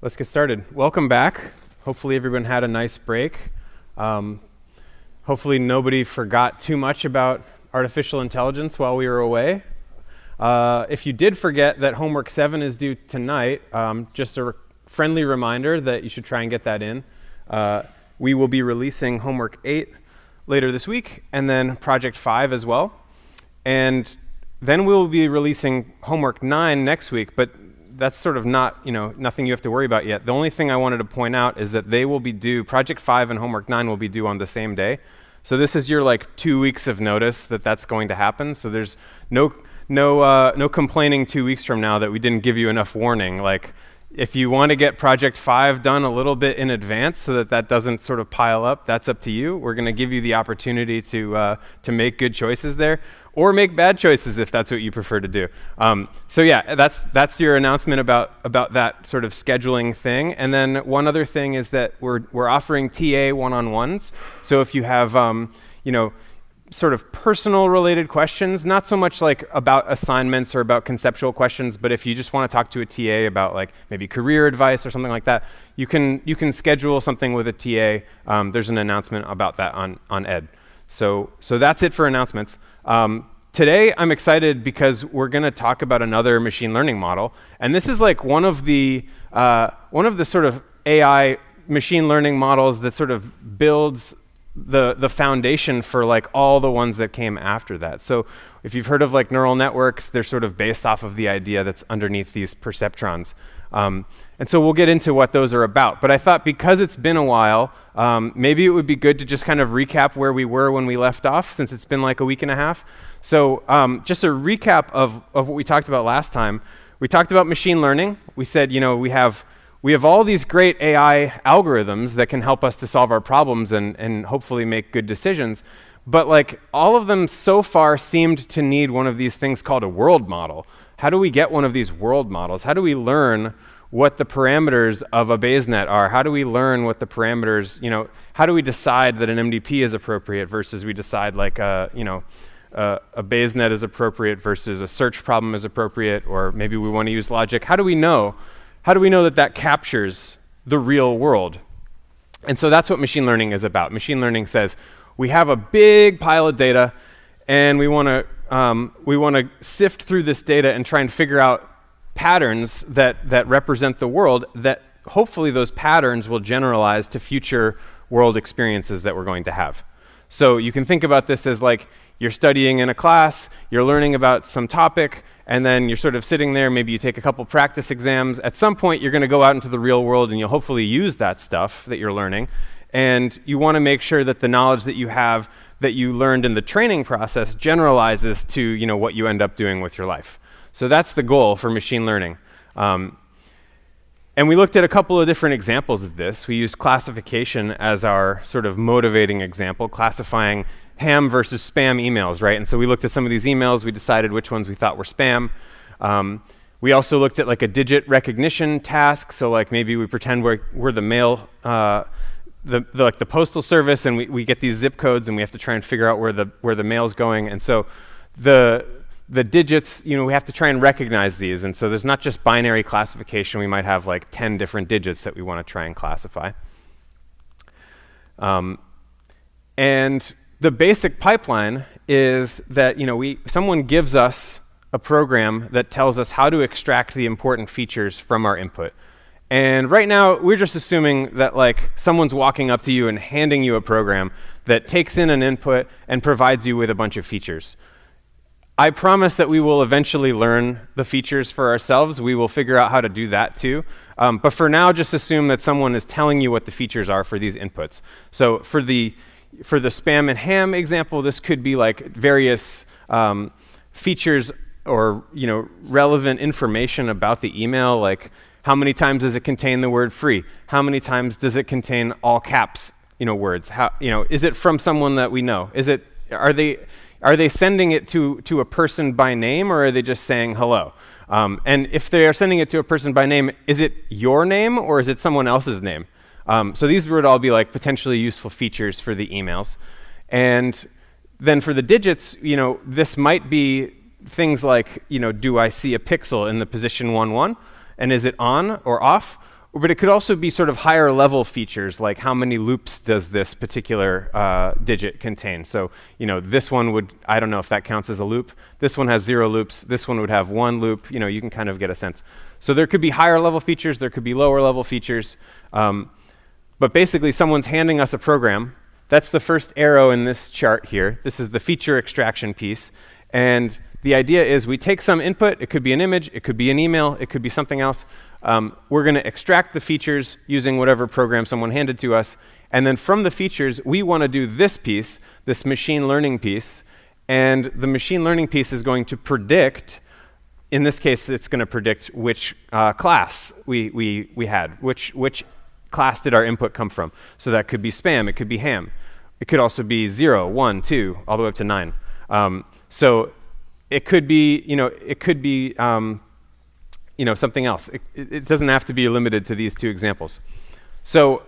Let's get started. Welcome back. Hopefully everyone had a nice break. Hopefully nobody forgot too much about artificial intelligence while we were away. If you did forget that homework 7 is due tonight, just a friendly reminder that you should try and get that in. We will be releasing homework 8 later this week, and then project 5 as well. And then we'll be releasing homework 9 next week, but that's sort of not, nothing you have to worry about yet. The only thing I wanted to point out is that they will be due, project 5 and homework 9 will be due on the same day. So this is your 2 weeks of notice that that's going to happen. So there's no complaining 2 weeks from now that we didn't give you enough warning. If you want to get project 5 done a little bit in advance so that that doesn't sort of pile up, that's up to you. We're going to give you the opportunity to make good choices there, or make bad choices if that's what you prefer to do. So yeah, that's your announcement about that sort of scheduling thing. And then one other thing is that we're offering TA one-on-ones. So if you have sort of personal related questions, not so much about assignments or about conceptual questions, but if you just want to talk to a TA about maybe career advice or something like that, you can schedule something with a TA. There's an announcement about that on Ed. So that's it for announcements. Today I'm excited because we're going to talk about another machine learning model, and this is one of the sort of AI machine learning models that sort of builds the foundation for all the ones that came after that. So if you've heard of neural networks, they're sort of based off of the idea that's underneath these perceptrons. And so we'll get into what those are about. But I thought because it's been a while, maybe it would be good to just kind of recap where we were when we left off, since it's been a week and a half. So just a recap of what we talked about last time. We talked about machine learning. We said, we have all these great AI algorithms that can help us to solve our problems and hopefully make good decisions. But all of them so far seemed to need one of these things called a world model. How do we get one of these world models? How do we learn what the parameters of a Bayes-net are? How do we learn what the parameters, how do we decide that an MDP is appropriate versus we decide a Bayes-net is appropriate versus a search problem is appropriate, or maybe we want to use logic? How do we know that captures the real world? And so that's what machine learning is about. Machine learning says we have a big pile of data, and we want to sift through this data and try and figure out patterns that represent the world, that hopefully those patterns will generalize to future world experiences that we're going to have. So you can think about this as you're studying in a class, you're learning about some topic, and then you're sort of sitting there, maybe you take a couple practice exams. At some point, you're going to go out into the real world and you'll hopefully use that stuff that you're learning. And you want to make sure that the knowledge that you have, that you learned in the training process, generalizes to what you end up doing with your life. So that's the goal for machine learning. And we looked at a couple of different examples of this. We used classification as our sort of motivating example, classifying ham versus spam emails, right? And so we looked at some of these emails, we decided which ones we thought were spam. We also looked at a digit recognition task. So maybe we pretend we're the mail, the postal service, and we get these zip codes and we have to try and figure out where the mail's going. And so the digits, we have to try and recognize these. And so there's not just binary classification. We might have 10 different digits that we want to try and classify. And the basic pipeline is that someone gives us a program that tells us how to extract the important features from our input. And right now, we're just assuming that someone's walking up to you and handing you a program that takes in an input and provides you with a bunch of features. I promise that we will eventually learn the features for ourselves. We will figure out how to do that too. But for now, just assume that someone is telling you what the features are for these inputs. So for the spam and ham example, this could be various features or relevant information about the email, how many times does it contain the word free? How many times does it contain all caps words? How, is it from someone that we know? Are they sending it to a person by name, or are they just saying hello? And if they are sending it to a person by name, is it your name or is it someone else's name? So these would all be potentially useful features for the emails. And then for the digits, this might be things do I see a pixel in the position 1, 1? And is it on or off? But it could also be sort of higher level features, like how many loops does this particular digit contain. So, this one would, I don't know if that counts as a loop. This one has 0 loops. This one would have 1 loop. You can kind of get a sense. So there could be higher level features. There could be lower level features. But basically, someone's handing us a program. That's the first arrow in this chart here. This is the feature extraction piece. And the idea is we take some input. It could be an image. It could be an email. It could be something else. We're going to extract the features using whatever program someone handed to us. And then from the features, we want to do this piece, this machine learning piece. And the machine learning piece is going to predict, in this case, it's going to predict which class we had, which class did our input come from. So that could be spam. It could be ham. It could also be 0, 1, 2, all the way up to 9. So it could be, something else. It doesn't have to be limited to these two examples. So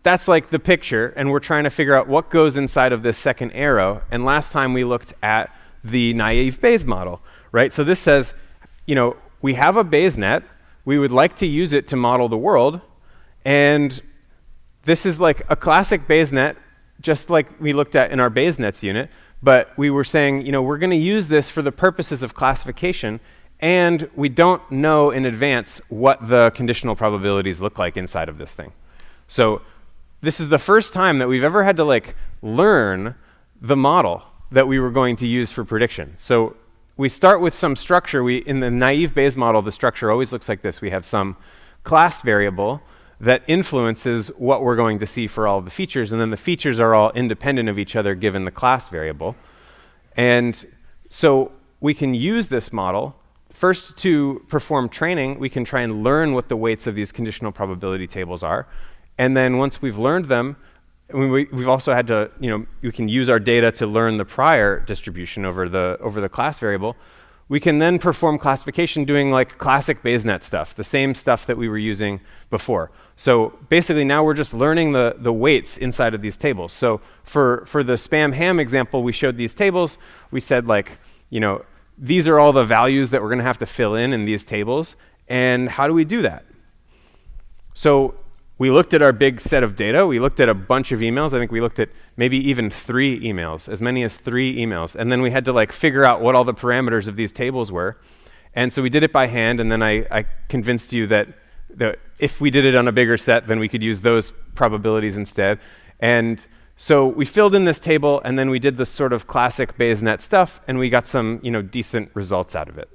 that's like the picture, and we're trying to figure out what goes inside of this second arrow. And last time we looked at the naive Bayes model, right? So this says, we have a Bayes net. We would like to use it to model the world. And this is like a classic Bayes net, just like we looked at in our Bayes nets unit. But we were saying, we're going to use this for the purposes of classification. And we don't know in advance what the conditional probabilities look like inside of this thing. So this is the first time that we've ever had to learn the model that we were going to use for prediction. So we start with some structure. In the naive Bayes model, the structure always looks like this. We have some class variable that influences what we're going to see for all of the features. And then the features are all independent of each other given the class variable. And so we can use this model. First, to perform training, we can try and learn what the weights of these conditional probability tables are. And then once we've learned them, we've also had to, we can use our data to learn the prior distribution over the class variable. We can then perform classification doing classic Bayes net stuff, the same stuff that we were using before. So basically now we're just learning the weights inside of these tables. So for the spam ham example, we showed these tables. We said these are all the values that we're going to have to fill in these tables. And how do we do that? So we looked at our big set of data. We looked at a bunch of emails. I think we looked at maybe even 3 emails, as many as 3 emails. And then we had to figure out what all the parameters of these tables were. And so we did it by hand. And then I convinced you that if we did it on a bigger set, then we could use those probabilities instead. And so we filled in this table, and then we did this sort of classic Bayes net stuff, and we got some decent results out of it.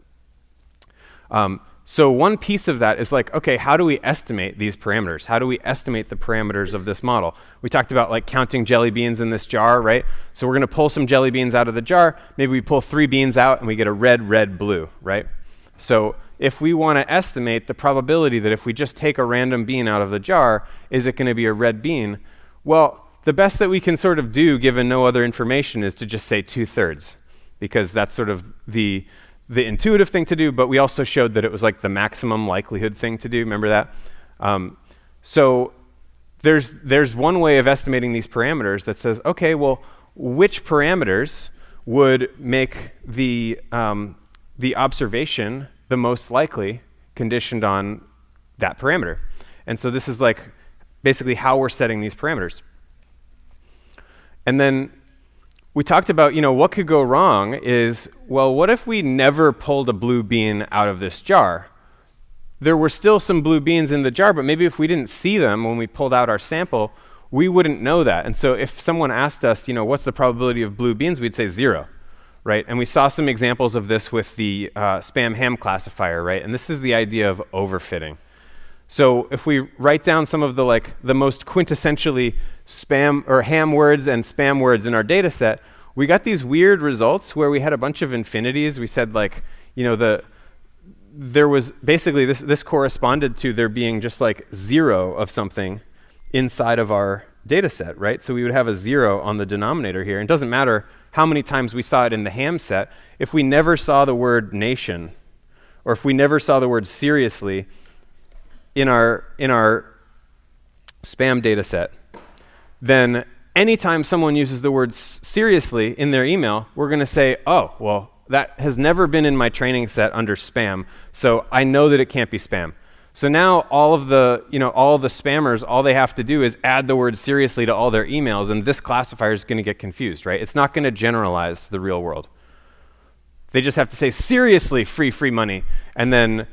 So one piece of that is okay, how do we estimate these parameters? How do we estimate the parameters of this model? We talked about counting jelly beans in this jar, right? So we're going to pull some jelly beans out of the jar. Maybe we pull 3 beans out, and we get a red, red, blue, right? So if we want to estimate the probability that if we just take a random bean out of the jar, is it going to be a red bean? Well, the best that we can sort of do, given no other information, is to just say 2/3, because that's sort of the intuitive thing to do, but we also showed that it was the maximum likelihood thing to do. Remember that? So there's one way of estimating these parameters that says, okay, well, which parameters would make the observation the most likely conditioned on that parameter? And so this is basically how we're setting these parameters. And then we talked about, what could go wrong is, well, what if we never pulled a blue bean out of this jar? There were still some blue beans in the jar, but maybe if we didn't see them when we pulled out our sample, we wouldn't know that. And so if someone asked us, what's the probability of blue beans, we'd say 0, right? And we saw some examples of this with the spam ham classifier, right? And this is the idea of overfitting. So if we write down some of the most quintessentially spam or ham words and spam words in our data set, we got these weird results where we had a bunch of infinities. We said there was basically this corresponded to there being just 0 of something inside of our data set, right? So we would have a 0 on the denominator here. It doesn't matter how many times we saw it in the ham set. If we never saw the word nation, or if we never saw the word seriously in our spam data set, then anytime someone uses the word seriously in their email, we're going to say, oh, well, that has never been in my training set under spam, so I know that it can't be spam. So now all of the spammers, all they have to do is add the word seriously to all their emails, and this classifier is going to get confused, right? It's not going to generalize to the real world. They just have to say, seriously, free money. And then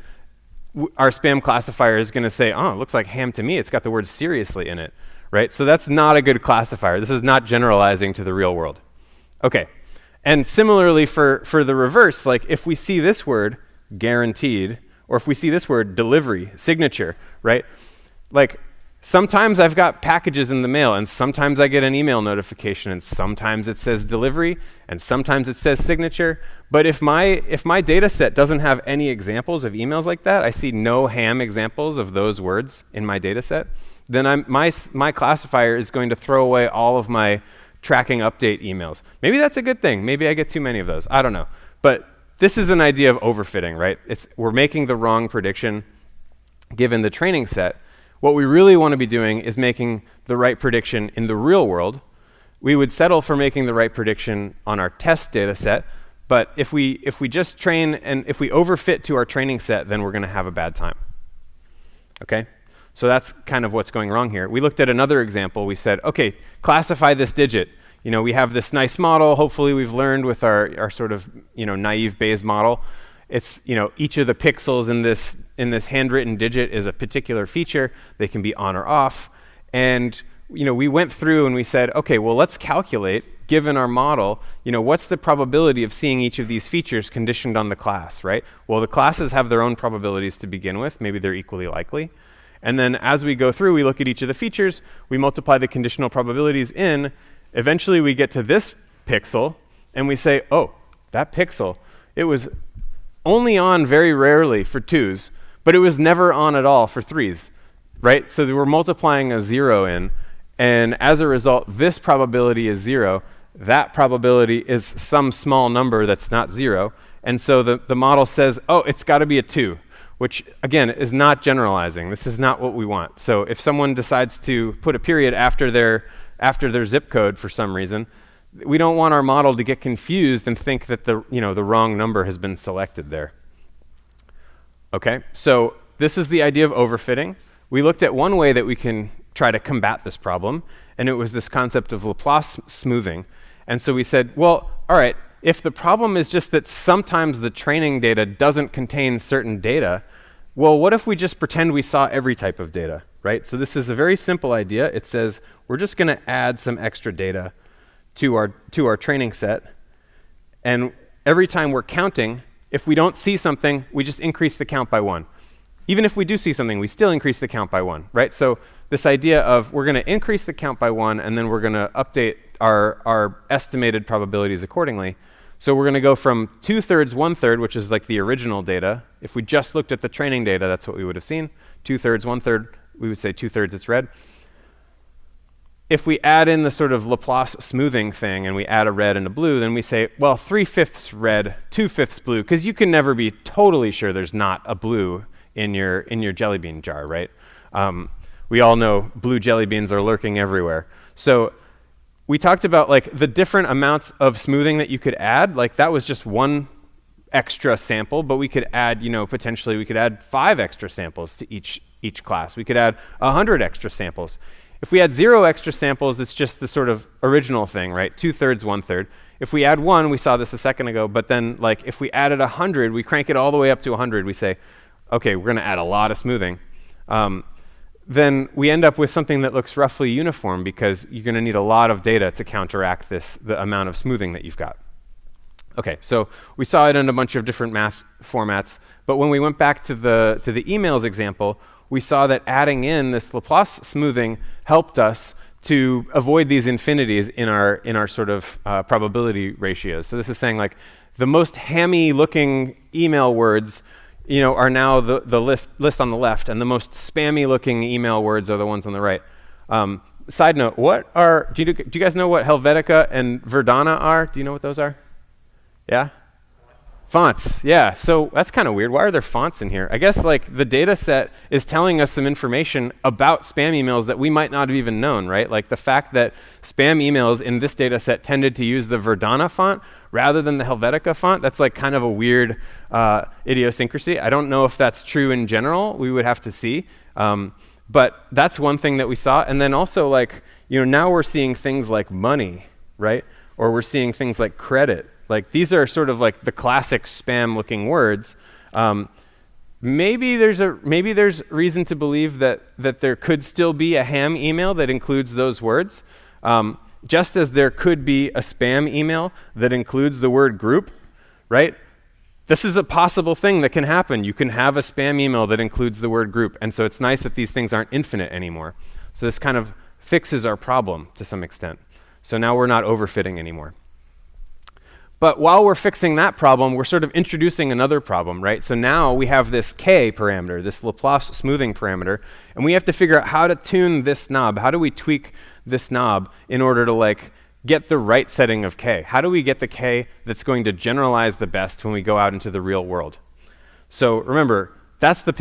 our spam classifier is going to say, oh, it looks like ham to me. It's got the word seriously in it, right? So that's not a good classifier. This is not generalizing to the real world. Okay. And similarly for the reverse, like if we see this word, guaranteed, or if we see this word, delivery, signature, right? Like sometimes I've got packages in the mail, and sometimes I get an email notification, and sometimes it says delivery, and sometimes it says signature. But if my data set doesn't have any examples of emails like that, I see no ham examples of those words in my data set, then my classifier is going to throw away all of my tracking update emails. Maybe that's a good thing. Maybe I get too many of those. I don't know. But this is an idea of overfitting, right? We're making the wrong prediction given the training set. What we really want to be doing is making the right prediction in the real world. We would settle for making the right prediction on our test data set, but if we just train and if we overfit to our training set, then we're going to have a bad time. Okay? So that's kind of what's going wrong here. We looked at another example. We said, okay, classify this digit. We have this nice model. Hopefully we've learned with our sort of, naive Bayes model. It's, each of the pixels in this handwritten digit is a particular feature. They can be on or off. And, we went through and we said, okay, well, let's calculate, given our model, what's the probability of seeing each of these features conditioned on the class, right? Well, the classes have their own probabilities to begin with. Maybe they're equally likely. And then as we go through, we look at each of the features, we multiply the conditional probabilities in. Eventually we get to this pixel and we say, oh, that pixel, it was only on very rarely for 2s, but it was never on at all for 3s, right? So we're multiplying a 0 in, and as a result, this probability is 0. That probability is some small number that's not 0. And so the model says, oh, it's got to be a 2, which, again, is not generalizing. This is not what we want. So if someone decides to put a period after their zip code for some reason, we don't want our model to get confused and think that the wrong number has been selected there. Okay, so this is the idea of overfitting. We looked at one way that we can try to combat this problem, and it was this concept of Laplace smoothing. And so we said, well, all right, if the problem is just that sometimes the training data doesn't contain certain data, well, what if we just pretend we saw every type of data, right? So this is a very simple idea. It says we're just going to add some extra data to our training set, and every time we're counting, if we don't see something, we just increase the count by 1. Even if we do see something, we still increase the count by 1, right? So this idea of we're going to increase the count by 1, and then we're going to update our estimated probabilities accordingly. So we're going to go from 2/3, 1/3, which is like the original data. If we just looked at the training data, that's what we would have seen. 2/3, 1/3, we would say 2/3 it's red. If we add in the sort of Laplace smoothing thing and we add a red and a blue, then we say, well, 3/5 red, 2/5 blue, because you can never be totally sure there's not a blue in your jelly bean jar, right? We all know blue jelly beans are lurking everywhere. So we talked about like the different amounts of smoothing that you could add. Like that was just one extra sample, but we could add, potentially we could add 5 extra samples to each class. We could add 100 extra samples. If we add 0 extra samples, it's just the sort of original thing, right? 2/3, 1/3. If we add 1, we saw this a second ago, but then like if we added 100, we crank it all the way up to 100, we say, okay, we're going to add a lot of smoothing. Then we end up with something that looks roughly uniform because you're going to need a lot of data to counteract the amount of smoothing that you've got. Okay, so we saw it in a bunch of different math formats, but when we went back to the emails example, we saw that adding in this Laplace smoothing helped us to avoid these infinities in our sort of probability ratios. So this is saying like the most hammy looking email words are now the list on the left, and the most spammy looking email words are the ones on the right. Side note, do you guys know what Helvetica and Verdana are? Do you know what those are? Yeah? Fonts, yeah. So that's kind of weird. Why are there fonts in here? I guess like the data set is telling us some information about spam emails that we might not have even known, right? Like the fact that spam emails in this data set tended to use the Verdana font rather than the Helvetica font. That's like kind of a weird idiosyncrasy. I don't know if that's true in general. We would have to see. But that's one thing that we saw. And then also like, now we're seeing things like money, right? Or we're seeing things like credit. Like these are sort of like the classic spam-looking words. Maybe there's reason to believe that there could still be a ham email that includes those words, just as there could be a spam email that includes the word group, right? This is a possible thing that can happen. You can have a spam email that includes the word group, and so it's nice that these things aren't infinite anymore. So this kind of fixes our problem to some extent. So now we're not overfitting anymore. But while we're fixing that problem, we're sort of introducing another problem, right? So now we have this K parameter, this Laplace smoothing parameter, and we have to figure out how to tune this knob. How do we tweak this knob in order to like get the right setting of K? How do we get the K that's going to generalize the best when we go out into the real world? So remember, that's the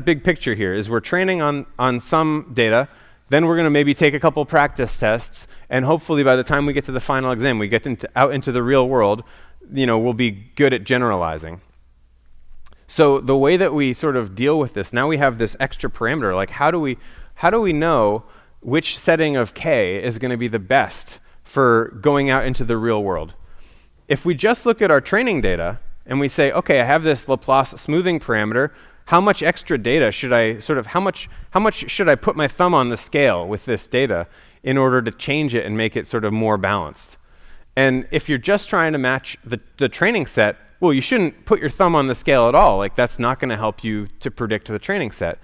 big picture here, is we're training on some data. Then we're going to maybe take a couple practice tests, and hopefully by the time we get to the final exam, we get out into the real world, we'll be good at generalizing. So the way that we sort of deal with this, now we have this extra parameter, like how do we know which setting of K is going to be the best for going out into the real world? If we just look at our training data and we say, okay, I have this Laplace smoothing parameter, how much extra data should I how much should I put my thumb on the scale with this data in order to change it and make it sort of more balanced? And if you're just trying to match the training set, well, you shouldn't put your thumb on the scale at all. Like that's not going to help you to predict the training set.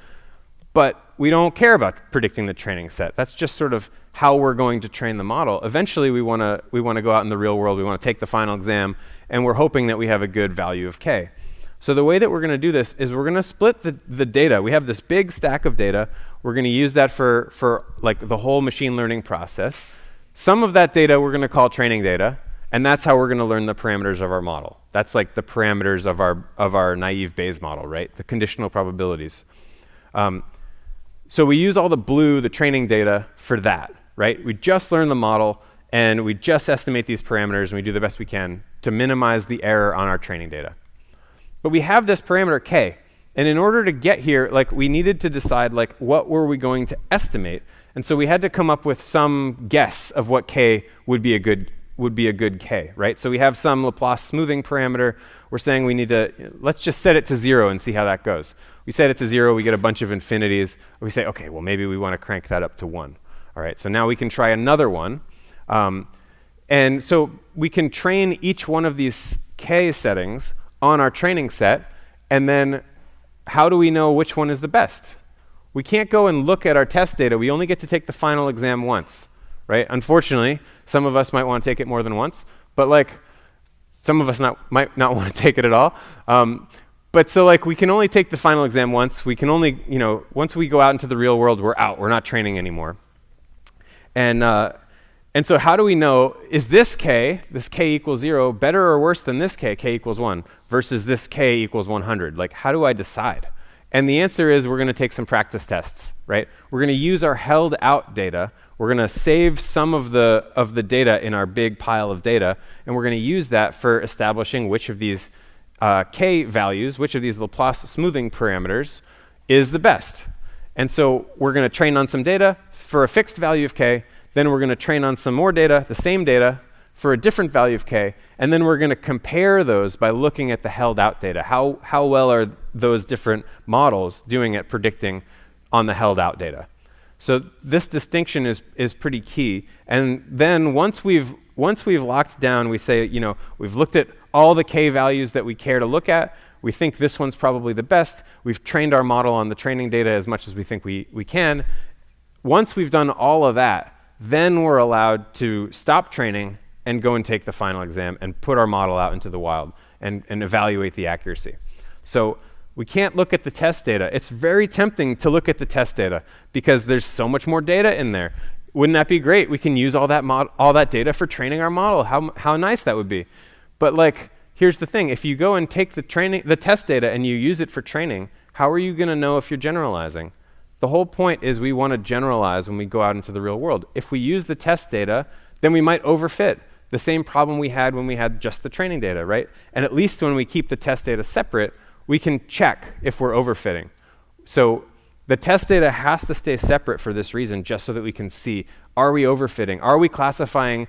But we don't care about predicting the training set. That's just sort of how we're going to train the model. Eventually, we want to go out in the real world. We want to take the final exam, and we're hoping that we have a good value of K. So the way that we're going to do this is we're going to split the data. We have this big stack of data. We're going to use that for like the whole machine learning process. Some of that data we're going to call training data, and that's how we're going to learn the parameters of our model. That's like the parameters of our naive Bayes model, right? The conditional probabilities. So we use all the blue, the training data, for that, right? We just learn the model, and we just estimate these parameters, and we do the best we can to minimize the error on our training data. But we have this parameter K, and in order to get here, like we needed to decide like what were we going to estimate, and so we had to come up with some guess of what K would be a good K, right? So we have some Laplace smoothing parameter. We're saying we need to let's just set it to 0 and see how that goes. We set it to 0, we get a bunch of infinities. We say, okay, well maybe we want to crank that up to 1. All right, so now we can try another one, and so we can train each one of these K settings on our training set, and then how do we know which one is the best? We can't go and look at our test data. We only get to take the final exam once, right? Unfortunately, some of us might want to take it more than once, but like some of us might not want to take it at all. But so like we can only take the final exam once. We can only, once we go out into the real world, we're out. We're not training anymore. And so how do we know, is this K equals 0, better or worse than this K equals 1, versus this K equals 100? Like, how do I decide? And the answer is we're going to take some practice tests, right? We're going to use our held out data. We're going to save some of the data in our big pile of data, and we're going to use that for establishing which of these K values, which of these Laplace smoothing parameters is the best. And so we're going to train on some data for a fixed value of K. Then we're going to train on some more data, the same data, for a different value of K. And then we're going to compare those by looking at the held out data. How well are those different models doing at predicting on the held out data? So this distinction is pretty key. And then once we've locked down, we say, we've looked at all the K values that we care to look at. We think this one's probably the best. We've trained our model on the training data as much as we think we can. Once we've done all of that, then we're allowed to stop training and go and take the final exam and put our model out into the wild and evaluate the accuracy. So we can't look at the test data. It's very tempting to look at the test data because there's so much more data in there. Wouldn't that be great? We can use all that data for training our model. How nice that would be. But like, here's the thing. If you go and take the test data and you use it for training, how are you going to know if you're generalizing? The whole point is we want to generalize when we go out into the real world. If we use the test data, then we might overfit. The same problem we had when we had just the training data, right? And at least when we keep the test data separate, we can check if we're overfitting. So the test data has to stay separate for this reason, just so that we can see, are we overfitting? Are we classifying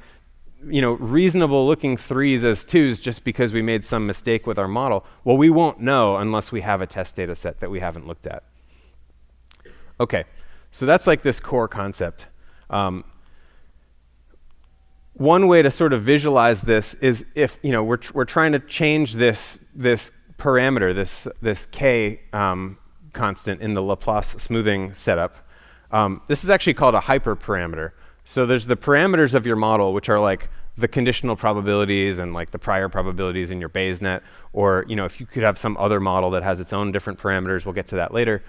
reasonable looking 3s as 2s just because we made some mistake with our model? Well, we won't know unless we have a test data set that we haven't looked at. Okay, so that's like this core concept. One way to sort of visualize this is if we're trying to change this parameter, this k constant in the Laplace smoothing setup. This is actually called a hyperparameter. So there's the parameters of your model, which are like the conditional probabilities and like the prior probabilities in your Bayes net, or if you could have some other model that has its own different parameters, we'll get to that later.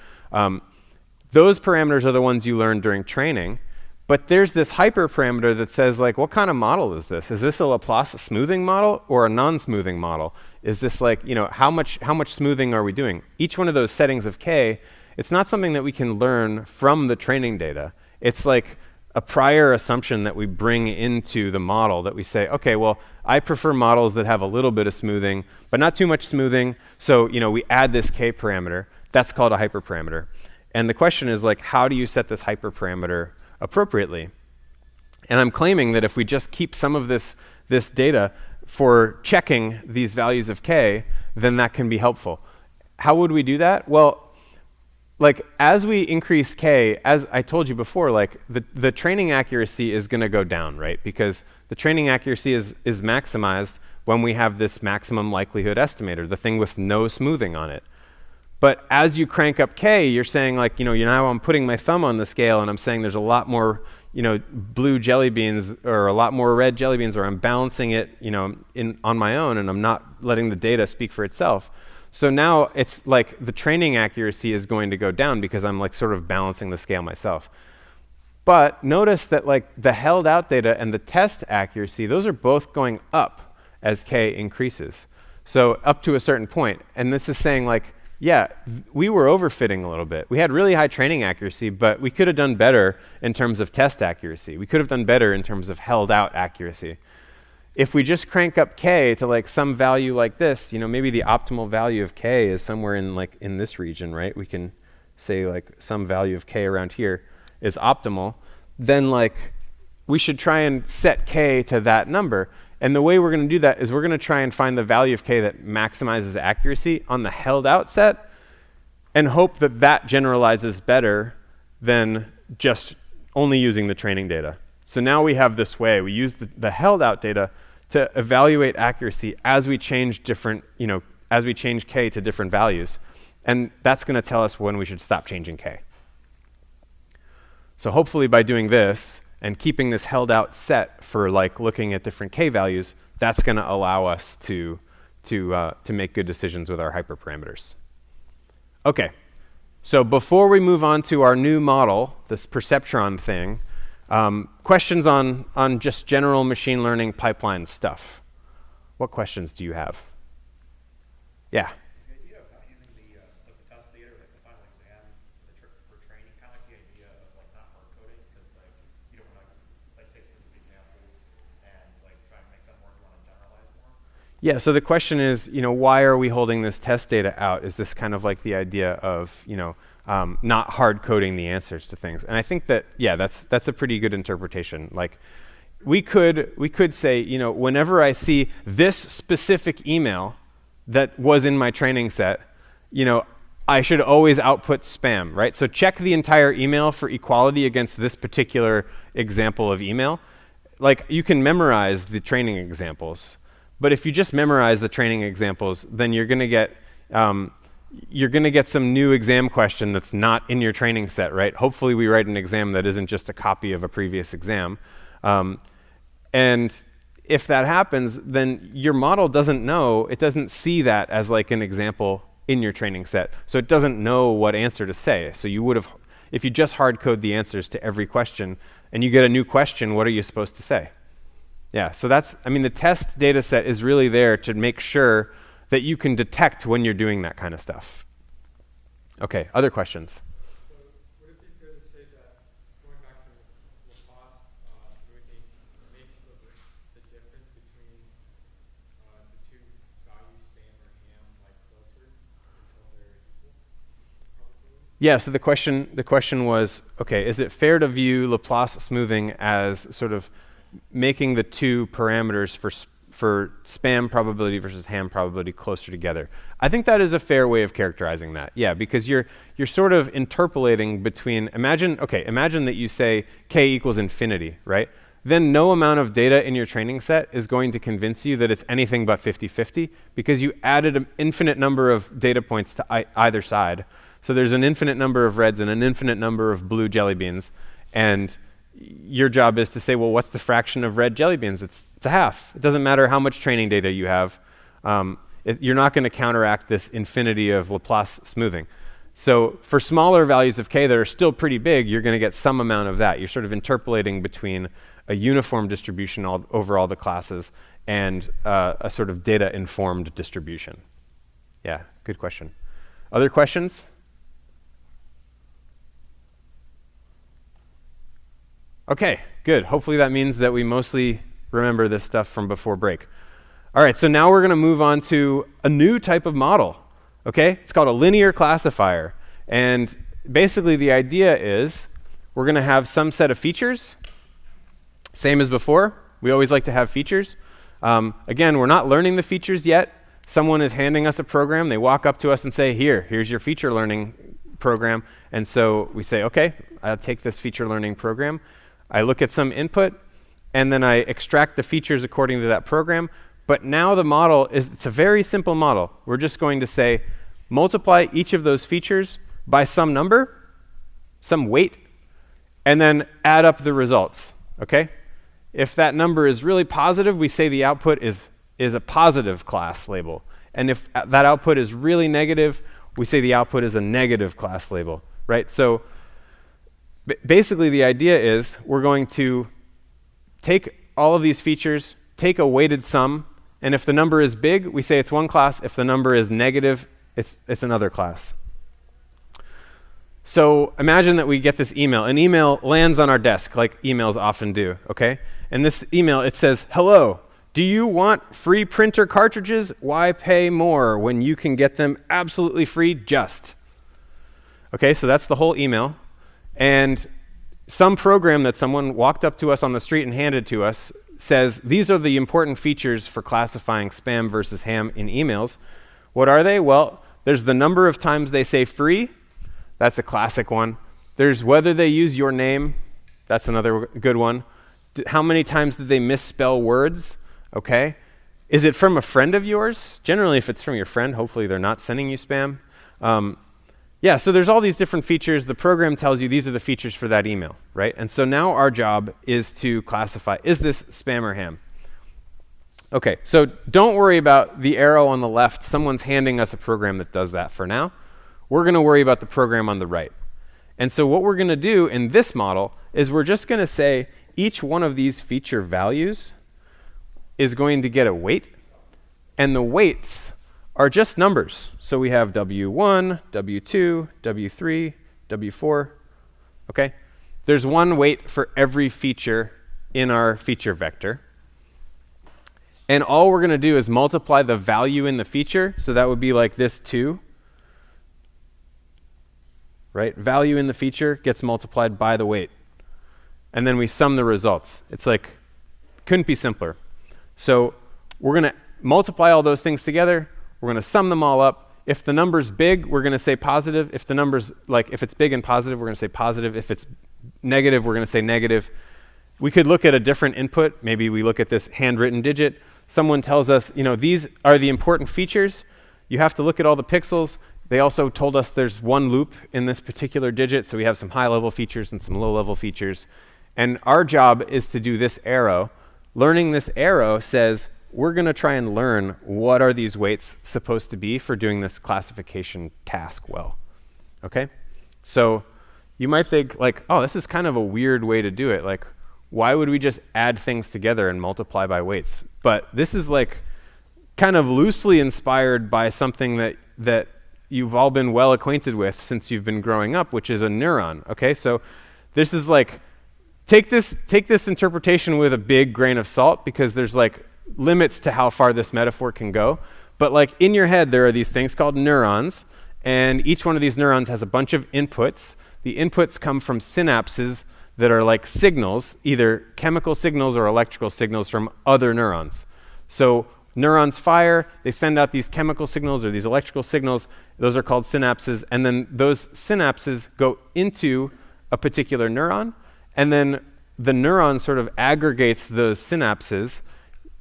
Those parameters are the ones you learn during training. But there's this hyperparameter that says, like, what kind of model is this? Is this a Laplace smoothing model or a non-smoothing model? Is this like, how much smoothing are we doing? Each one of those settings of k, it's not something that we can learn from the training data. It's like a prior assumption that we bring into the model that we say, okay, well, I prefer models that have a little bit of smoothing, but not too much smoothing. So, we add this k parameter. That's called a hyperparameter. And the question is, like, how do you set this hyperparameter appropriately? And I'm claiming that if we just keep some of this data for checking these values of k, then that can be helpful. How would we do that? Well, like as we increase k, as I told you before, like the training accuracy is going to go down, right? Because the training accuracy is maximized when we have this maximum likelihood estimator, the thing with no smoothing on it. But as you crank up k, you're saying like, now I'm putting my thumb on the scale and I'm saying there's a lot more, blue jelly beans or a lot more red jelly beans, or I'm balancing it, on my own, and I'm not letting the data speak for itself. So now it's like the training accuracy is going to go down because I'm like sort of balancing the scale myself. But notice that like the held out data and the test accuracy, those are both going up as k increases. So up to a certain point. And this is saying like, yeah, we were overfitting a little bit. We had really high training accuracy, but we could have done better in terms of test accuracy. We could have done better in terms of held out accuracy. If we just crank up k to like some value like this, maybe the optimal value of k is somewhere in this region, right? We can say like some value of k around here is optimal. Then like we should try and set k to that number. And the way we're going to do that is we're going to try and find the value of k that maximizes accuracy on the held out set and hope that that generalizes better than just only using the training data. So now we have this way. We use the held out data to evaluate accuracy as we change as we change k to different values. And that's going to tell us when we should stop changing k. So hopefully by doing this, and keeping this held out set for like looking at different k values, that's going to allow us to make good decisions with our hyperparameters. Okay, so before we move on to our new model, this perceptron thing, questions on just general machine learning pipeline stuff. What questions do you have? Yeah. Yeah, so the question is, why are we holding this test data out? Is this kind of like the idea of, not hard coding the answers to things? And I think that, yeah, that's a pretty good interpretation. Like, we could say, whenever I see this specific email that was in my training set, I should always output spam, right? So check the entire email for equality against this particular example of email. Like, you can memorize the training examples. But if you just memorize the training examples, then you're going to get some new exam question that's not in your training set, right? Hopefully we write an exam that isn't just a copy of a previous exam. And if that happens, then your model doesn't know, it doesn't see that as like an example in your training set. So it doesn't know what answer to say. So you would have, if you just hard code the answers to every question and you get a new question, what are you supposed to say? Yeah, so that's, I mean, the test data set is really there to make sure that you can detect when you're doing that kind of stuff. Okay, other questions? So would it be fair to say that going back to Laplace smoothing makes the difference between the two values, spam or ham, like closer until they're equal? Probability? Yeah, so the question was, okay, is it fair to view Laplace smoothing as sort of making the two parameters for spam probability versus ham probability closer together? I think that is a fair way of characterizing that. Yeah, because you're sort of interpolating between, imagine that you say k equals infinity, right? Then no amount of data in your training set is going to convince you that it's anything but 50-50 because you added an infinite number of data points to either side. So there's an infinite number of reds and an infinite number of blue jelly beans, and your job is to say, well, what's the fraction of red jelly beans? It's a half. It doesn't matter how much training data you have. You're not going to counteract this infinity of Laplace smoothing. So for smaller values of k that are still pretty big, you're going to get some amount of that. You're sort of interpolating between a uniform distribution over all the classes and a sort of data-informed distribution. Yeah, good question. Other questions? Okay, good. Hopefully that means that we mostly remember this stuff from before break. All right, so now we're going to move on to a new type of model. Okay, it's called a linear classifier. And basically the idea is we're going to have some set of features, same as before. We always like to have features. Again, we're not learning the features yet. Someone is handing us a program. They walk up to us and say, here's your feature learning program. And so we say, okay, I'll take this feature learning program. I look at some input, and then I extract the features according to that program. But now the model it's a very simple model. We're just going to say, multiply each of those features by some number, some weight, and then add up the results, okay? If that number is really positive, we say the output is a positive class label. And if that output is really negative, we say the output is a negative class label, right? So basically the idea is we're going to take all of these features, take a weighted sum, and if the number is big, we say it's one class. If the number is negative, it's another class. So imagine that we get this email. An email lands on our desk, like emails often do, okay? And this email, it says, hello, do you want free printer cartridges? Why pay more when you can get them absolutely free just? Okay, so that's the whole email. And some program that someone walked up to us on the street and handed to us says, these are the important features for classifying spam versus ham in emails. What are they? Well, there's the number of times they say free. That's a classic one. There's whether they use your name. That's another good one. How many times did they misspell words? Okay. Is it from a friend of yours? Generally, if it's from your friend, hopefully they're not sending you spam. Yeah, so there's all these different features. The program tells you these are the features for that email, right? And so now our job is to classify, is this spam or ham? Okay, so don't worry about the arrow on the left. Someone's handing us a program that does that for now. We're going to worry about the program on the right. And so what we're going to do in this model is we're just going to say each one of these feature values is going to get a weight, and the weights are just numbers. So we have W1, W2, W3, W4, okay? There's one weight for every feature in our feature vector. And all we're going to do is multiply the value in the feature. So that would be like this 2. Right? Value in the feature gets multiplied by the weight. And then we sum the results. It's like, couldn't be simpler. So we're going to multiply all those things together. We're going to sum them all up. If the number's big, we're going to say positive. If the number's if it's big and positive, we're going to say positive. If it's negative, we're going to say negative. We could look at a different input. Maybe we look at this handwritten digit. Someone tells us, these are the important features. You have to look at all the pixels. They also told us there's one loop in this particular digit, so we have some high-level features and some low-level features. And our job is to do this arrow. Learning this arrow says, we're going to try and learn what are these weights supposed to be for doing this classification task well. Okay? So you might think, oh, this is kind of a weird way to do it. Why would we just add things together and multiply by weights? But this is like kind of loosely inspired by something that you've all been well acquainted with since you've been growing up, which is a neuron. Okay, so this is like, take this interpretation with a big grain of salt, because there's like limits to how far this metaphor can go. But like in your head, there are these things called neurons, and each one of these neurons has a bunch of inputs. The inputs come from synapses that are like signals, either chemical signals or electrical signals from other neurons. So neurons fire, they send out these chemical signals or these electrical signals. Those are called synapses, and then those synapses go into a particular neuron, and then the neuron sort of aggregates those synapses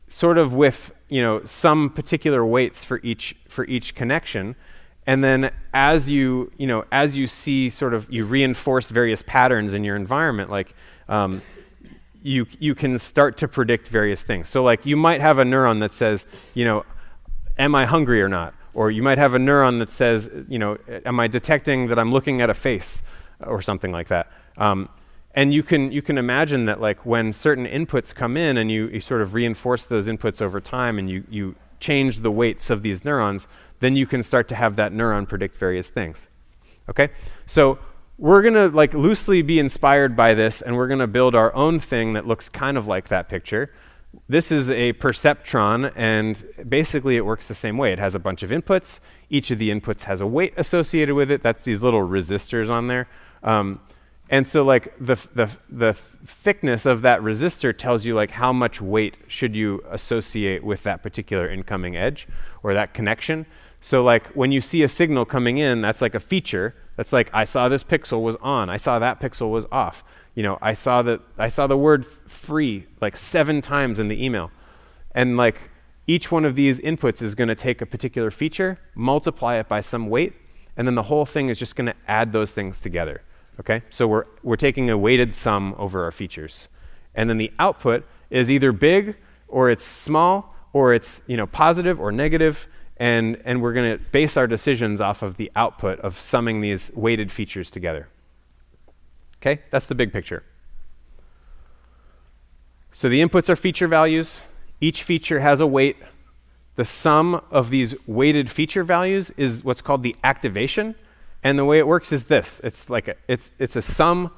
sort of with, you know, some particular weights for each connection. And then as you see sort of, you reinforce various patterns in your environment, like you can start to predict various things. So like you might have a neuron that says, you know, am I hungry or not? Or you might have a neuron that says, you know, am I detecting that I'm looking at a face or something like that? And you can imagine that like when certain inputs come in and you sort of reinforce those inputs over time, and you change the weights of these neurons, then you can start to have that neuron predict various things. Okay? So we're going to like loosely be inspired by this, and we're going to build our own thing that looks kind of like that picture. This is a perceptron, and basically it works the same way. It has a bunch of inputs. Each of the inputs has a weight associated with it. That's these little resistors on there. And so like the thickness of that resistor tells you like how much weight should you associate with that particular incoming edge or that connection. So like when you see a signal coming in, that's like a feature. That's like, I saw this pixel was on, I saw that pixel was off. You know, I saw the word free like 7 times in the email. And like each one of these inputs is going to take a particular feature, multiply it by some weight, and then the whole thing is just going to add those things together. Okay, so we're taking a weighted sum over our features, and then the output is either big or it's small or it's, you know, positive or negative, and we're going to base our decisions off of the output of summing these weighted features together. Okay, that's the big picture. So the inputs are feature values. Each feature has a weight. The sum of these weighted feature values is what's called the activation. And the way it works is this. It's like it's a sum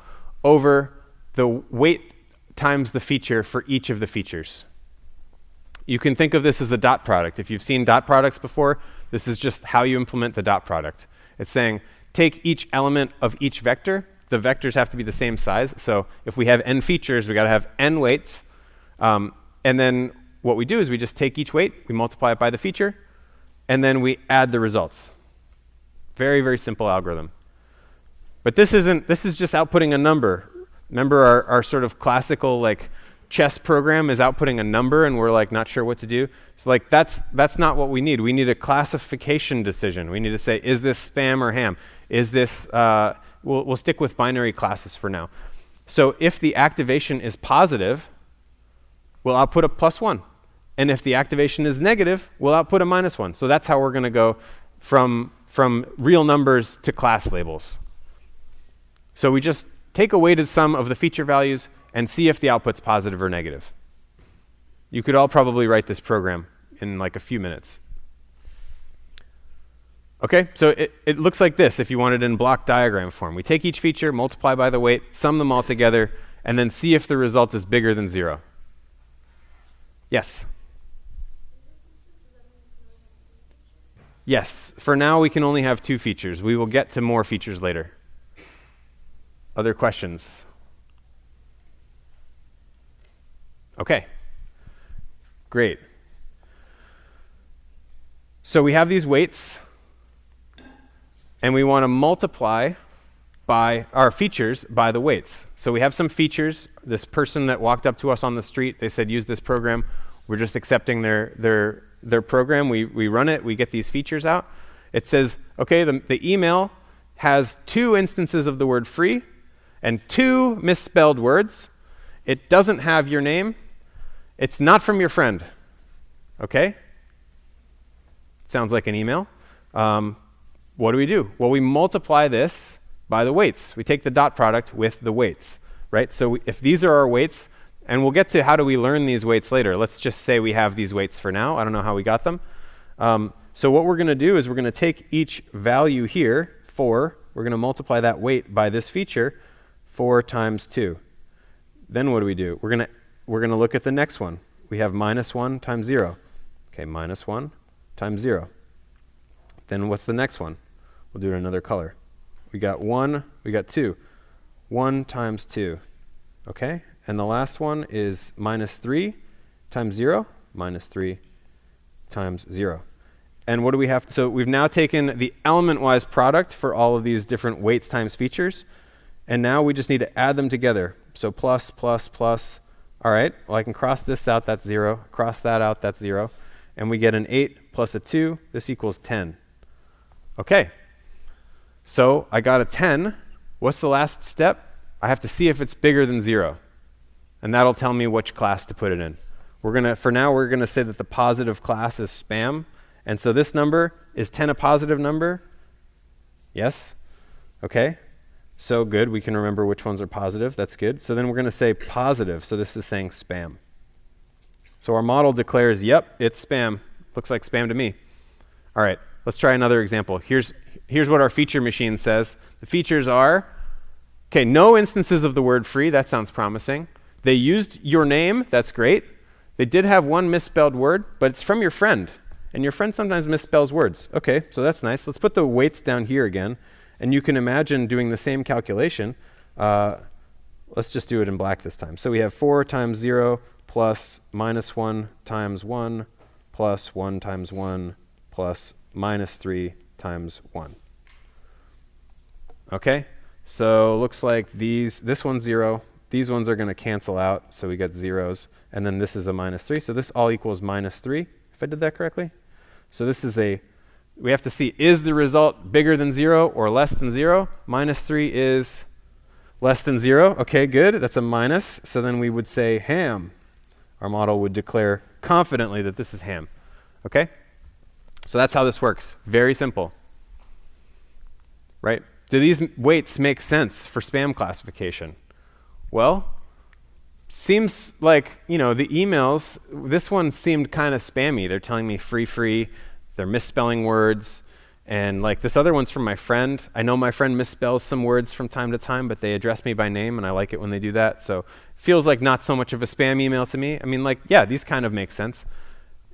over the weight times the feature for each of the features. You can think of this as a dot product. If you've seen dot products before, this is just how you implement the dot product. It's saying take each element of each vector. The vectors have to be the same size. So if we have n features, we got to have n weights. And then what we do is we just take each weight, we multiply it by the feature, and then we add the results. Very, very simple algorithm. But this is just outputting a number. Remember our sort of classical like chess program is outputting a number, and we're like not sure what to do. So like that's not what we need. We need a classification decision. We need to say, is this spam or ham? Is this, we'll stick with binary classes for now. So if the activation is positive, we'll output a +1. And if the activation is negative, we'll output a -1. So that's how we're going to go from real numbers to class labels. So we just take a weighted sum of the feature values and see if the output's positive or negative. You could all probably write this program in like a few minutes. Okay, so it looks like this if you want it in block diagram form. We take each feature, multiply by the weight, sum them all together, and then see if the result is bigger than 0. Yes? Yes, for now we can only have 2 features. We will get to more features later. Other questions? Okay, great. So we have these weights, and we want to multiply by our features by the weights. So we have some features. This person that walked up to us on the street, they said use this program. We're just accepting their program. We run it, we get these features out. It says, okay, the email has 2 instances of the word free and 2 misspelled words. It doesn't have your name. It's not from your friend. Okay? Sounds like an email. What do? Well, we multiply this by the weights. We take the dot product with the weights, right? So if these are our weights, And we'll get to how do we learn these weights later. Let's just say we have these weights for now. I don't know how we got them. So what we're going to do is we're going to take each value here, 4, we're going to multiply that weight by this feature, 4 times 2. Then what do? We're going to look at the next one. We have minus 1 times 0. Okay, minus 1 times 0. Then what's the next one? We'll do it in another color. We got 1, we got 2. 1 times 2. Okay? And the last one is minus 3 times 0, minus 3 times 0. And what do we have? So we've now taken the element-wise product for all of these different weights times features, and now we just need to add them together. So plus, plus, plus. All right, well, I can cross this out, that's 0. Cross that out, that's 0. And we get an 8 plus a 2. This equals 10. Okay. So I got a 10. What's the last step? I have to see if it's bigger than 0. And that'll tell me which class to put it in. For now, we're going to say that the positive class is spam. And so this number, is 10 a positive number? Yes? Okay. So good, we can remember which ones are positive. That's good. So then we're going to say positive. So this is saying spam. So our model declares, yep, it's spam. Looks like spam to me. All right, let's try another example. Here's what our feature machine says. The features are, okay, no instances of the word free. That sounds promising. They used your name. That's great. They did have one misspelled word, but it's from your friend. And your friend sometimes misspells words. Okay, so that's nice. Let's put the weights down here again. And you can imagine doing the same calculation. Let's just do it in black this time. So we have 4 times 0 plus minus 1 times 1 plus 1 times 1 plus minus 3 times 1. Okay, so looks like this one's 0. These ones are going to cancel out, so we get zeros. And then this is a minus 3. So this all equals minus 3, if I did that correctly. So this is we have to see, is the result bigger than 0 or less than 0? Minus 3 is less than 0. Okay, good. That's a minus. So then we would say ham. Our model would declare confidently that this is ham. Okay? So that's how this works. Very simple. Right? Do these weights make sense for spam classification? Well, seems like, the emails, this one seemed kind of spammy. They're telling me free, they're misspelling words, and like this other one's from my friend. I know my friend misspells some words from time to time, but they address me by name, and I like it when they do that. So feels like not so much of a spam email to me. I mean, yeah, these kind of make sense.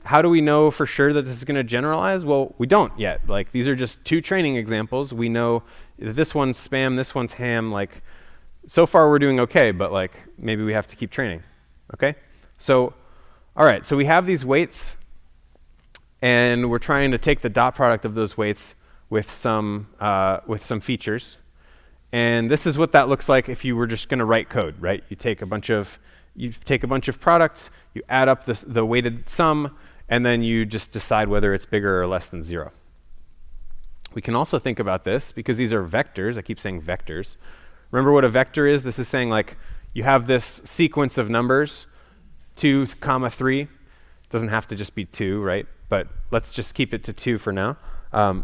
How do we know for sure that this is going to generalize? Well, we don't yet. Like, these are just 2 training examples. We know that this one's spam, this one's ham. Like, so far we're doing okay, but like maybe we have to keep training. Okay? So, all right, so we have these weights, and we're trying to take the dot product of those weights with some features. And this is what that looks like if you were just going to write code, right? You take a bunch of products, you add up the weighted sum, and then you just decide whether it's bigger or less than 0. We can also think about this, because these are vectors. I keep saying vectors. Remember what a vector is? This is saying, like, you have this sequence of numbers, 2, 3. Doesn't have to just be 2, right? But let's just keep it to 2 for now.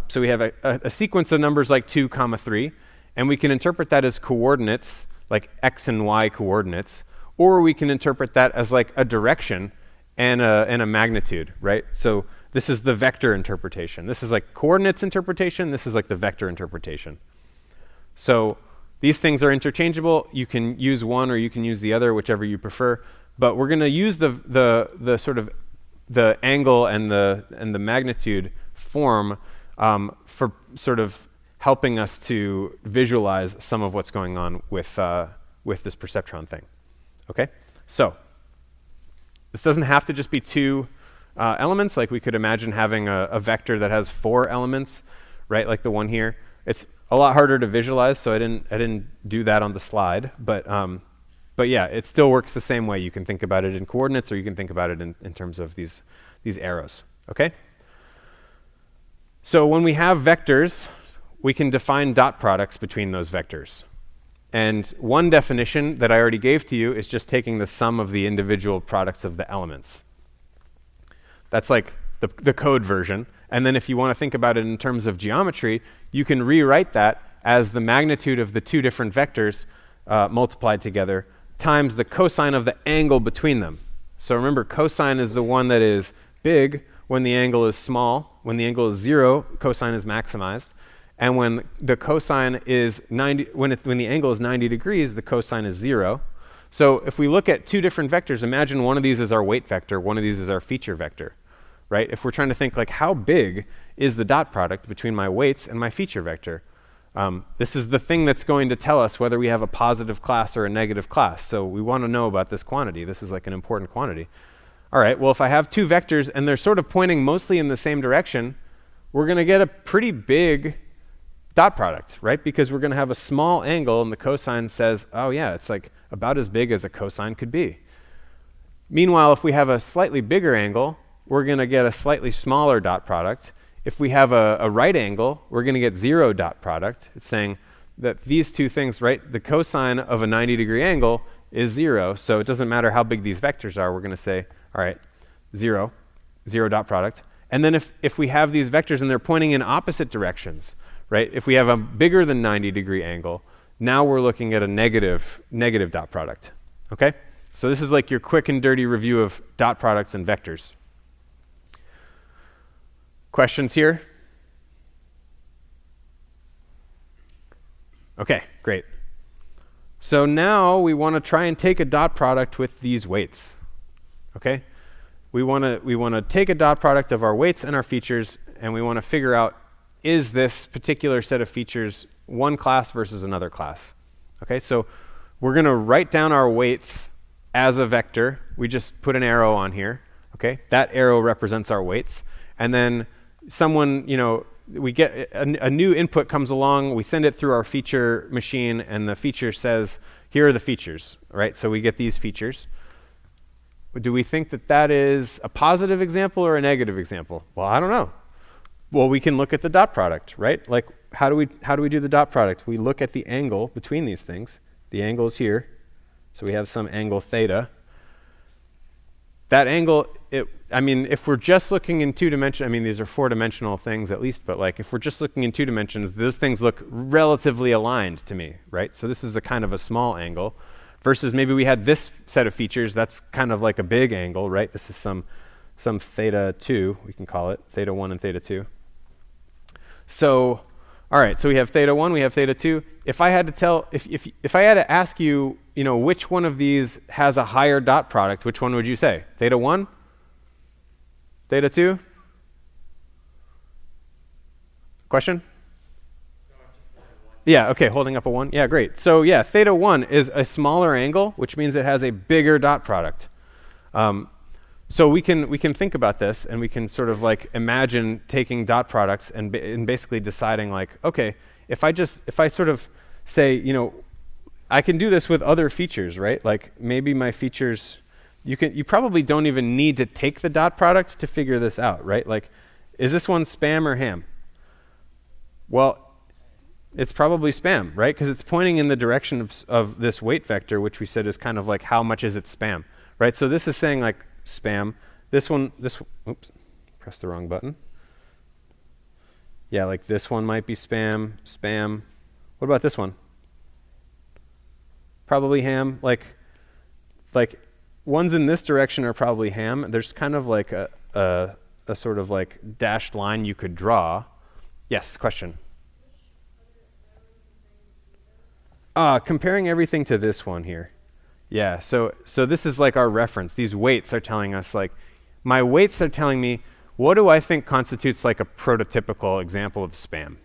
So we have a sequence of numbers like 2, 3, and we can interpret that as coordinates, like x and y coordinates, or we can interpret that as like a direction and a magnitude, right? So this is the vector interpretation. This is like coordinates interpretation. This is like the vector interpretation. So these things are interchangeable. You can use one or you can use the other, whichever you prefer. But we're going to use the sort of the angle and the magnitude form for sort of helping us to visualize some of what's going on with this perceptron thing. Okay, so this doesn't have to just be 2 elements. Like, we could imagine having a vector that has 4 elements, right? Like the one here. It's a lot harder to visualize, so I didn't do that on the slide. But yeah, it still works the same way. You can think about it in coordinates, or you can think about it in terms of these arrows. Okay. So when we have vectors, we can define dot products between those vectors. And one definition that I already gave to you is just taking the sum of the individual products of the elements. That's like the code version. And then if you want to think about it in terms of geometry, you can rewrite that as the magnitude of the 2 different vectors multiplied together times the cosine of the angle between them. So remember, cosine is the one that is big when the angle is small. When the angle is 0, cosine is maximized. And when the cosine is 90, when the angle is 90 degrees, the cosine is 0. So if we look at two different vectors, imagine one of these is our weight vector, one of these is our feature vector, right? If we're trying to think like how big is the dot product between my weights and my feature vector? This is the thing that's going to tell us whether we have a positive class or a negative class. So we want to know about this quantity. This is like an important quantity. All right, well, if I have two vectors and they're sort of pointing mostly in the same direction, we're going to get a pretty big dot product, right? Because we're going to have a small angle and the cosine says, oh yeah, it's like about as big as a cosine could be. Meanwhile, if we have a slightly bigger angle, we're going to get a slightly smaller dot product. If we have a right angle, we're going to get 0 dot product. It's saying that these two things, right? The cosine of a 90-degree angle is 0, so it doesn't matter how big these vectors are. We're going to say, all right, 0 dot product. And then if we have these vectors and they're pointing in opposite directions, right? If we have a bigger than 90-degree angle, now we're looking at a negative dot product, okay? So this is like your quick and dirty review of dot products and vectors. Questions here? Okay, great. So now we want to try and take a dot product with these weights, okay? We want to take a dot product of our weights and our features, and we want to figure out, is this particular set of features one class versus another class? Okay, so we're going to write down our weights as a vector. We just put an arrow on here, okay? That arrow represents our weights. And then someone, we get a new input comes along, we send it through our feature machine, and the feature says, here are the features, right? So we get these features. Do we think that that is a positive example or a negative example? Well, I don't know. Well, we can look at the dot product, right? Like, how do we do the dot product? We look at the angle between these things. The angle is here, so we have some angle theta. That angle, if we're just looking in 2 dimensions, these are 4-dimensional things at least, but like if we're just looking in 2 dimensions, those things look relatively aligned to me, right? So this is a kind of a small angle, versus maybe we had this set of features that's kind of like a big angle, right? This is some theta 2, we can call it, theta 1 and theta 2. So, all right, so we have theta 1, we have theta 2. If I had to ask you, which one of these has a higher dot product, which one would you say? Theta 1? Theta 2? Question? Yeah, okay, holding up a 1. Yeah, great. So yeah, theta 1 is a smaller angle, which means it has a bigger dot product. So we can think about this, and we can sort of like imagine taking dot products and basically deciding like, okay, if I sort of say, I can do this with other features, right? Like maybe my features, you probably don't even need to take the dot product to figure this out, right? Like, is this one spam or ham? Well, it's probably spam, right? Because it's pointing in the direction of this weight vector, which we said is kind of like how much is it spam, right? So this is saying like spam. Oops, pressed the wrong button. Yeah, like this one might be spam. What about this one? Probably ham. Like ones in this direction are probably ham. There's kind of like a sort of like dashed line you could draw. Yes, question. Comparing everything to this one here. Yeah, so this is like our reference. These weights are telling us like, my weights are telling me, what do I think constitutes like a prototypical example of spam?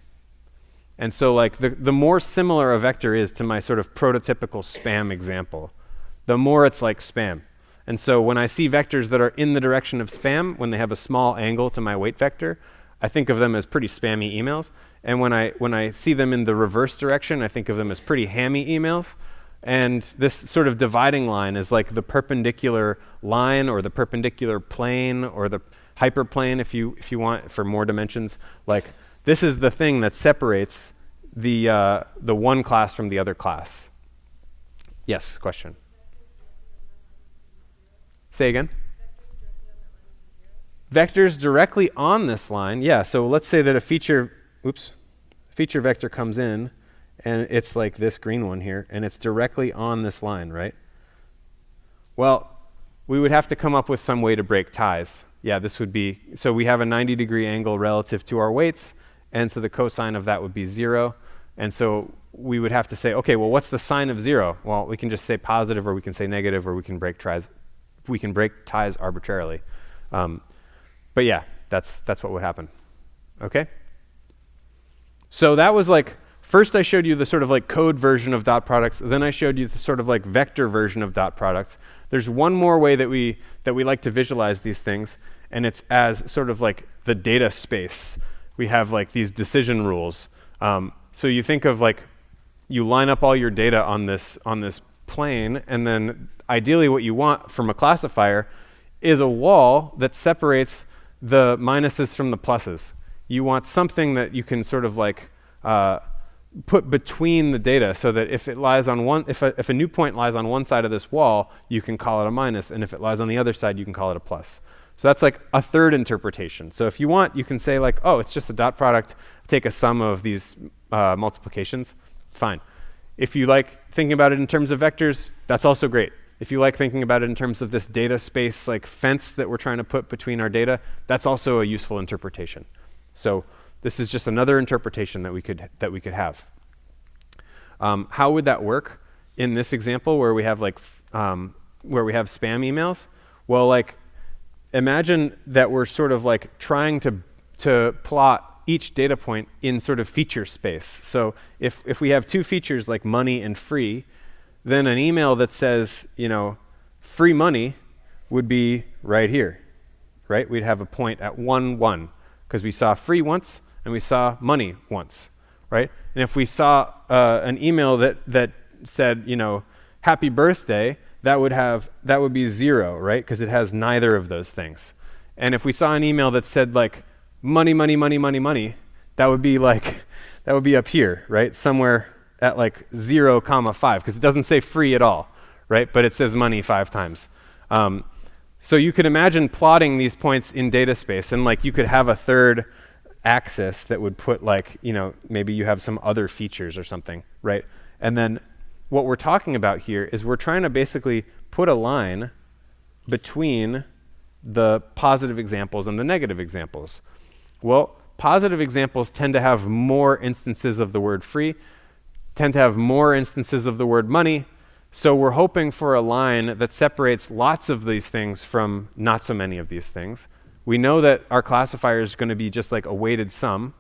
And so like the more similar a vector is to my sort of prototypical spam example, the more it's like spam. And so when I see vectors that are in the direction of spam, when they have a small angle to my weight vector, I think of them as pretty spammy emails. And when I see them in the reverse direction, I think of them as pretty hammy emails. And this sort of dividing line is like the perpendicular line or the perpendicular plane or the hyperplane if you want for more dimensions. Like this is the thing that separates the one class from the other class. Yes, question. Say again. Vectors directly on this line. Yeah, so let's say that a feature vector comes in and it's like this green one here and it's directly on this line, right? Well, we would have to come up with some way to break ties. Yeah, this would be, so we have a 90-degree angle relative to our weights, and so the cosine of that would be 0. And so we would have to say, okay, well, what's the sine of 0? Well, we can just say positive, or we can say negative, or we can break ties arbitrarily. But yeah, that's what would happen. Okay? So that was like, first I showed you the sort of like code version of dot products, then I showed you the sort of like vector version of dot products. There's one more way that we like to visualize these things, and it's as sort of like the data space. We have like these decision rules. So you think of like, you line up all your data on this plane, and then ideally what you want from a classifier is a wall that separates the minuses from the pluses. You want something that you can sort of like put between the data, so that if it lies on one, if a new point lies on one side of this wall, you can call it a minus, and if it lies on the other side, you can call it a plus. So that's like a third interpretation. So if you want, you can say like, oh, it's just a dot product, take a sum of these multiplications, fine. If you like thinking about it in terms of vectors, that's also great. If you like thinking about it in terms of this data space like fence that we're trying to put between our data, that's also a useful interpretation. So this is just another interpretation that we could have. How would that work in this example where we have like where we have spam emails? Well, like imagine that we're sort of like trying to plot each data point in sort of feature space. So if we have two features like money and free, then an email that says, you know, free money would be right here, right? We'd have a point at 1, 1, because we saw free once and we saw money once, right? And if we saw an email that said, you know, happy birthday, that would be 0, right? Because it has neither of those things. And if we saw an email that said like money, money, money, money, money, that would be up here, right? Somewhere at like 0, 5, because it doesn't say free at all, right? But it says money 5 times. So you could imagine plotting these points in data space, and like you could have a third axis that would put like, you know, maybe you have some other features or something, right? And then what we're talking about here is we're trying to basically put a line between the positive examples and the negative examples. Well, positive examples tend to have more instances of the word free, tend to have more instances of the word money, so we're hoping for a line that separates lots of these things from not so many of these things. We know that our classifier is going to be just like a weighted sum,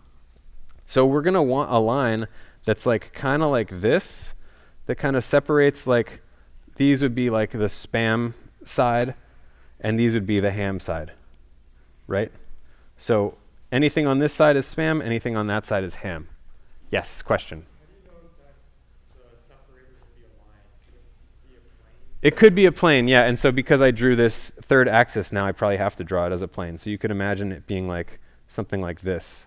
so we're going to want a line that's like kind of like this, that kind of separates, like these would be like the spam side and these would be the ham side, right? So anything on this side is spam, anything on that side is ham. Yes, question? How do you know that the separator would be a line? Could it be a plane? It could be a plane, yeah, and so because I drew this third axis, now I probably have to draw it as a plane. So you could imagine it being like something like this,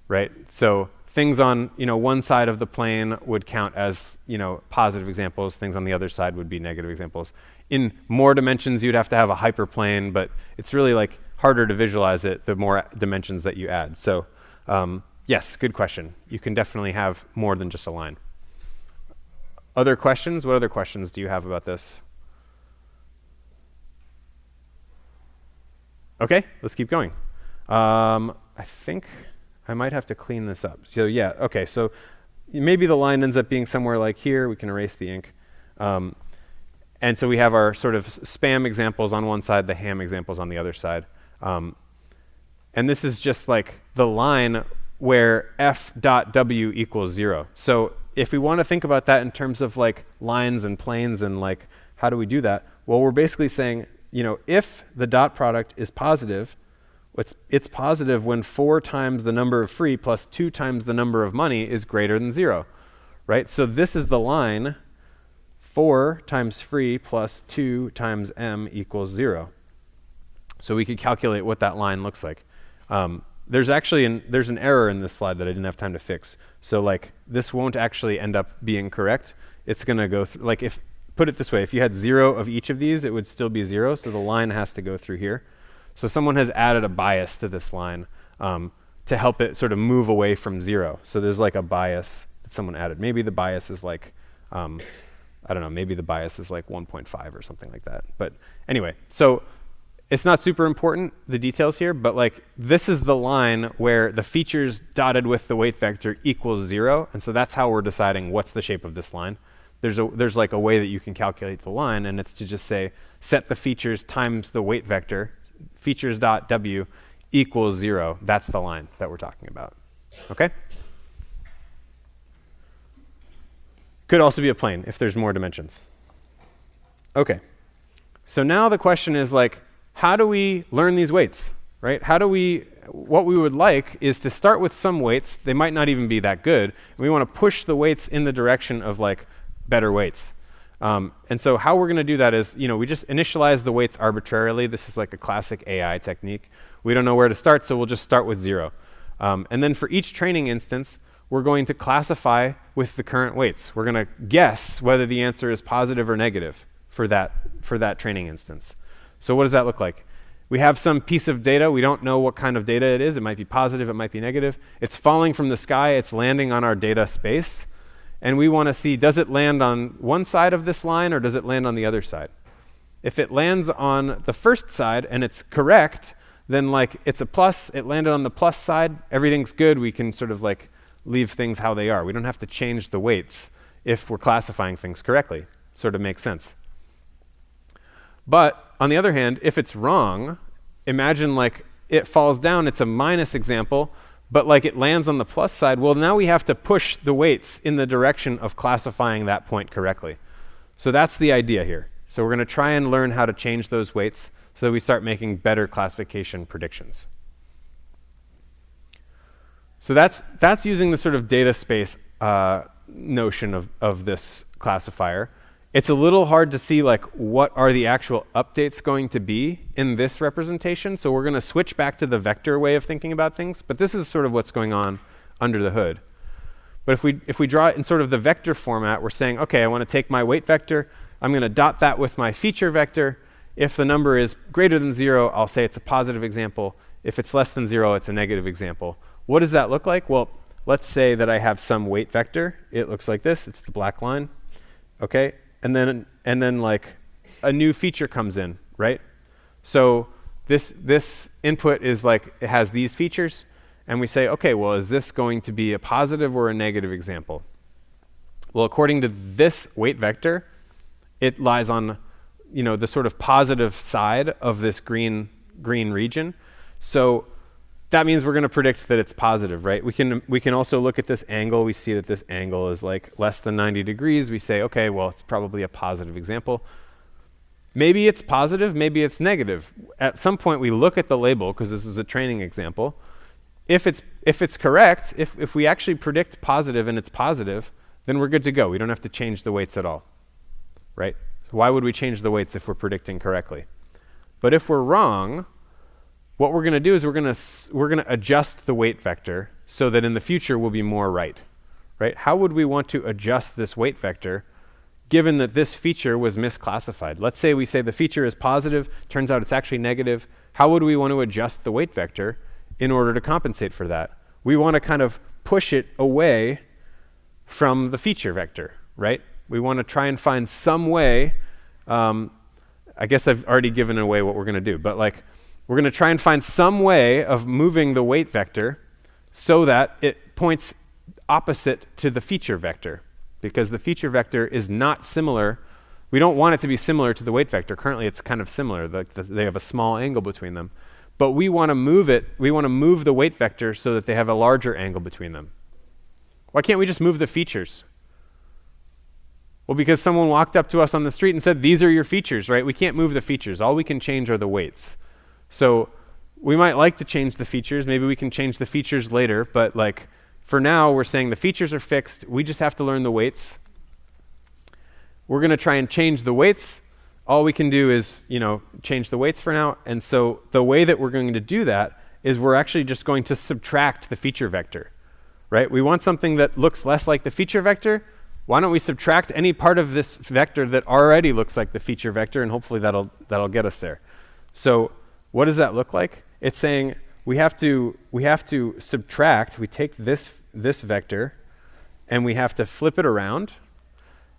right? So things on, you know, one side of the plane would count as, you know, positive examples. Things on the other side would be negative examples. In more dimensions, you'd have to have a hyperplane, but it's really like harder to visualize it the more dimensions that you add. So yes, good question. You can definitely have more than just a line. Other questions? What other questions do you have about this? Okay, let's keep going. I think I might have to clean this up. So yeah, okay, so maybe the line ends up being somewhere like here. We can erase the ink. And so we have our sort of spam examples on one side, the ham examples on the other side. And this is just like the line where f dot w equals 0. So if we want to think about that in terms of like lines and planes and like how do we do that? Well, we're basically saying, you know, if the dot product is positive, it's positive when 4 times the number of free plus 2 times the number of money is greater than 0, right? So this is the line 4 times free plus 2 times m equals 0. So we could calculate what that line looks like. There's an error in this slide that I didn't have time to fix. So like this won't actually end up being correct. It's going to go through, like if, put it this way, if you had 0 of each of these, it would still be 0. So the line has to go through here. So someone has added a bias to this line to help it sort of move away from 0. So there's like a bias that someone added. Maybe the bias is like I don't know, maybe the bias is like 1.5 or something like that. But anyway, so it's not super important, the details here, but like this is the line where the features dotted with the weight vector equals 0. And so that's how we're deciding what's the shape of this line. There's like a way that you can calculate the line, and it's to just say set the features times the weight vector, features dot w equals 0. That's the line that we're talking about. Okay? Could also be a plane if there's more dimensions. Okay. So now the question is like, how do we learn these weights, right? What we would like is to start with some weights. They might not even be that good. We want to push the weights in the direction of like better weights. And so how we're going to do that is, we just initialize the weights arbitrarily. This is like a classic AI technique. We don't know where to start, so we'll just start with 0. And then for each training instance, we're going to classify with the current weights. We're going to guess whether the answer is positive or negative for that training instance. So what does that look like? We have some piece of data. We don't know what kind of data it is. It might be positive. It might be negative. It's falling from the sky. It's landing on our data space. And we want to see, does it land on one side of this line or does it land on the other side? If it lands on the first side and it's correct, then like it's a plus. It landed on the plus side. Everything's good. We can sort of like leave things how they are. We don't have to change the weights if we're classifying things correctly. Sort of makes sense. But on the other hand, if it's wrong, imagine like it falls down, it's a minus example, but like it lands on the plus side. Well, now we have to push the weights in the direction of classifying that point correctly. So that's the idea here. So we're going to try and learn how to change those weights so that we start making better classification predictions. So that's using the sort of data space notion of this classifier. It's a little hard to see like what are the actual updates going to be in this representation. So we're going to switch back to the vector way of thinking about things. But this is sort of what's going on under the hood. But if we draw it in sort of the vector format, we're saying, OK, I want to take my weight vector. I'm going to dot that with my feature vector. If the number is greater than 0, I'll say it's a positive example. If it's less than 0, it's a negative example. What does that look like? Well, let's say that I have some weight vector. It looks like this. It's the black line. OK? And then like a new feature comes in, right? So this input is like, it has these features. And we say, OK, well, is this going to be a positive or a negative example? Well, according to this weight vector, it lies on the sort of positive side of this green region. So that means we're going to predict that it's positive, right? We can also look at this angle. We see that this angle is like less than 90 degrees. We say, OK, well, it's probably a positive example. Maybe it's positive. Maybe it's negative. At some point, we look at the label, because this is a training example. If it's correct, if we actually predict positive and it's positive, then we're good to go. We don't have to change the weights at all, right? So why would we change the weights if we're predicting correctly? But if we're wrong, what we're going to do is we're going to adjust the weight vector so that in the future we'll be more right? How would we want to adjust this weight vector given that this feature was misclassified? Let's say we say the feature is positive, turns out it's actually negative. How would we want to adjust the weight vector in order to compensate for that? We want to kind of push it away from the feature vector, right? We want to try and find some way. I guess I've already given away what we're going to do, but like, we're going to try and find some way of moving the weight vector so that it points opposite to the feature vector, because the feature vector is not similar. We don't want it to be similar to the weight vector. Currently, it's kind of similar. They have a small angle between them. But we want to move it. We want to move the weight vector so that they have a larger angle between them. Why can't we just move the features? Well, because someone walked up to us on the street and said, these are your features, right? We can't move the features. All we can change are the weights. So we might like to change the features. Maybe we can change the features later. But like for now, we're saying the features are fixed. We just have to learn the weights. We're going to try and change the weights. All we can do is change the weights for now. And so the way that we're going to do that is we're actually just going to subtract the feature vector, right? We want something that looks less like the feature vector. Why don't we subtract any part of this vector that already looks like the feature vector, and hopefully that'll get us there. So what does that look like? It's saying we have to subtract. We take this vector and we have to flip it around,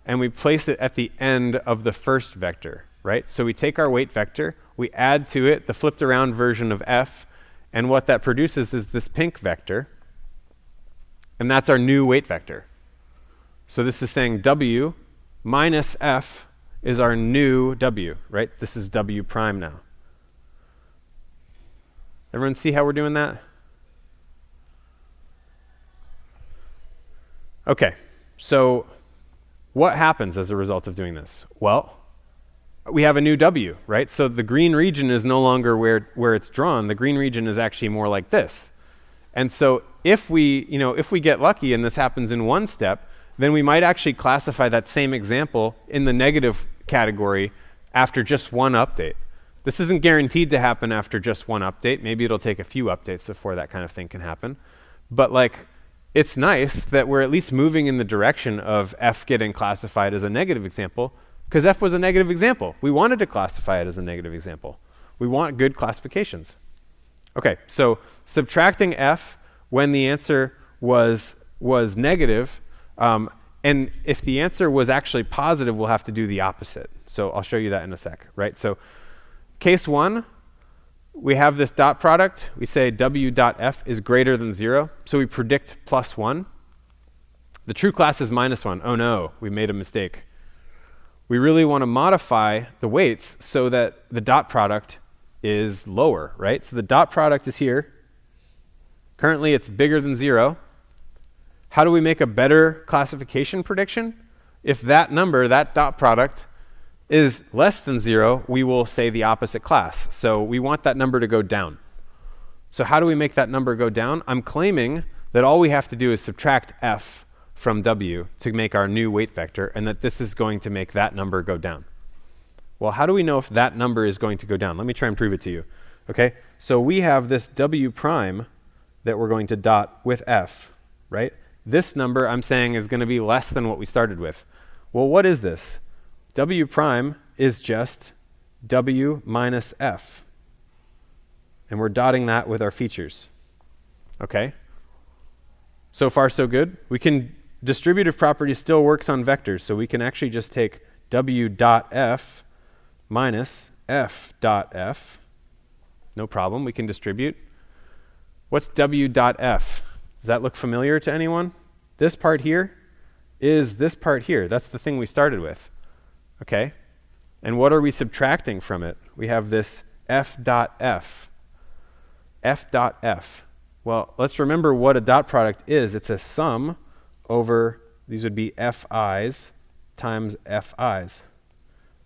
and we place it at the end of the first vector, right? So we take our weight vector, we add to it the flipped around version of f, and what that produces is this pink vector, and that's our new weight vector. So this is saying w minus f is our new w, right? This is w prime now. Everyone see how we're doing that? Okay, so what happens as a result of doing this? Well, we have a new w, right? So the green region is no longer where it's drawn. The green region is actually more like this. And so if we get lucky and this happens in one step, then we might actually classify that same example in the negative category after just one update. This isn't guaranteed to happen after just one update. Maybe it'll take a few updates before that kind of thing can happen. But like, it's nice that we're at least moving in the direction of f getting classified as a negative example, because f was a negative example. We wanted to classify it as a negative example. We want good classifications. Okay, so subtracting f when the answer was negative, and if the answer was actually positive, we'll have to do the opposite. So I'll show you that in a sec, right? So case 1, we have this dot product. We say w dot f is greater than 0, so we predict +1. The true class is -1. Oh no, we made a mistake. We really want to modify the weights so that the dot product is lower, right? So the dot product is here. Currently it's bigger than 0. How do we make a better classification prediction? If that number, that dot product, is less than 0, we will say the opposite class. So we want that number to go down. So how do we make that number go down? I'm claiming that all we have to do is subtract f from w to make our new weight vector, and that this is going to make that number go down. Well, how do we know if that number is going to go down? Let me try and prove it to you. Okay, so we have this w prime that we're going to dot with f, right? This number I'm saying is going to be less than what we started with. Well, what is this? W prime is just w minus f. And we're dotting that with our features. Okay? So far, so good. Distributive property still works on vectors, so we can actually just take w dot f minus f dot f. No problem, we can distribute. What's w dot f? Does that look familiar to anyone? This part here is this part here. That's the thing we started with. Okay? And what are we subtracting from it? We have this f dot f. F dot f. Well, let's remember what a dot product is. It's a sum over, these would be fi's times fi's.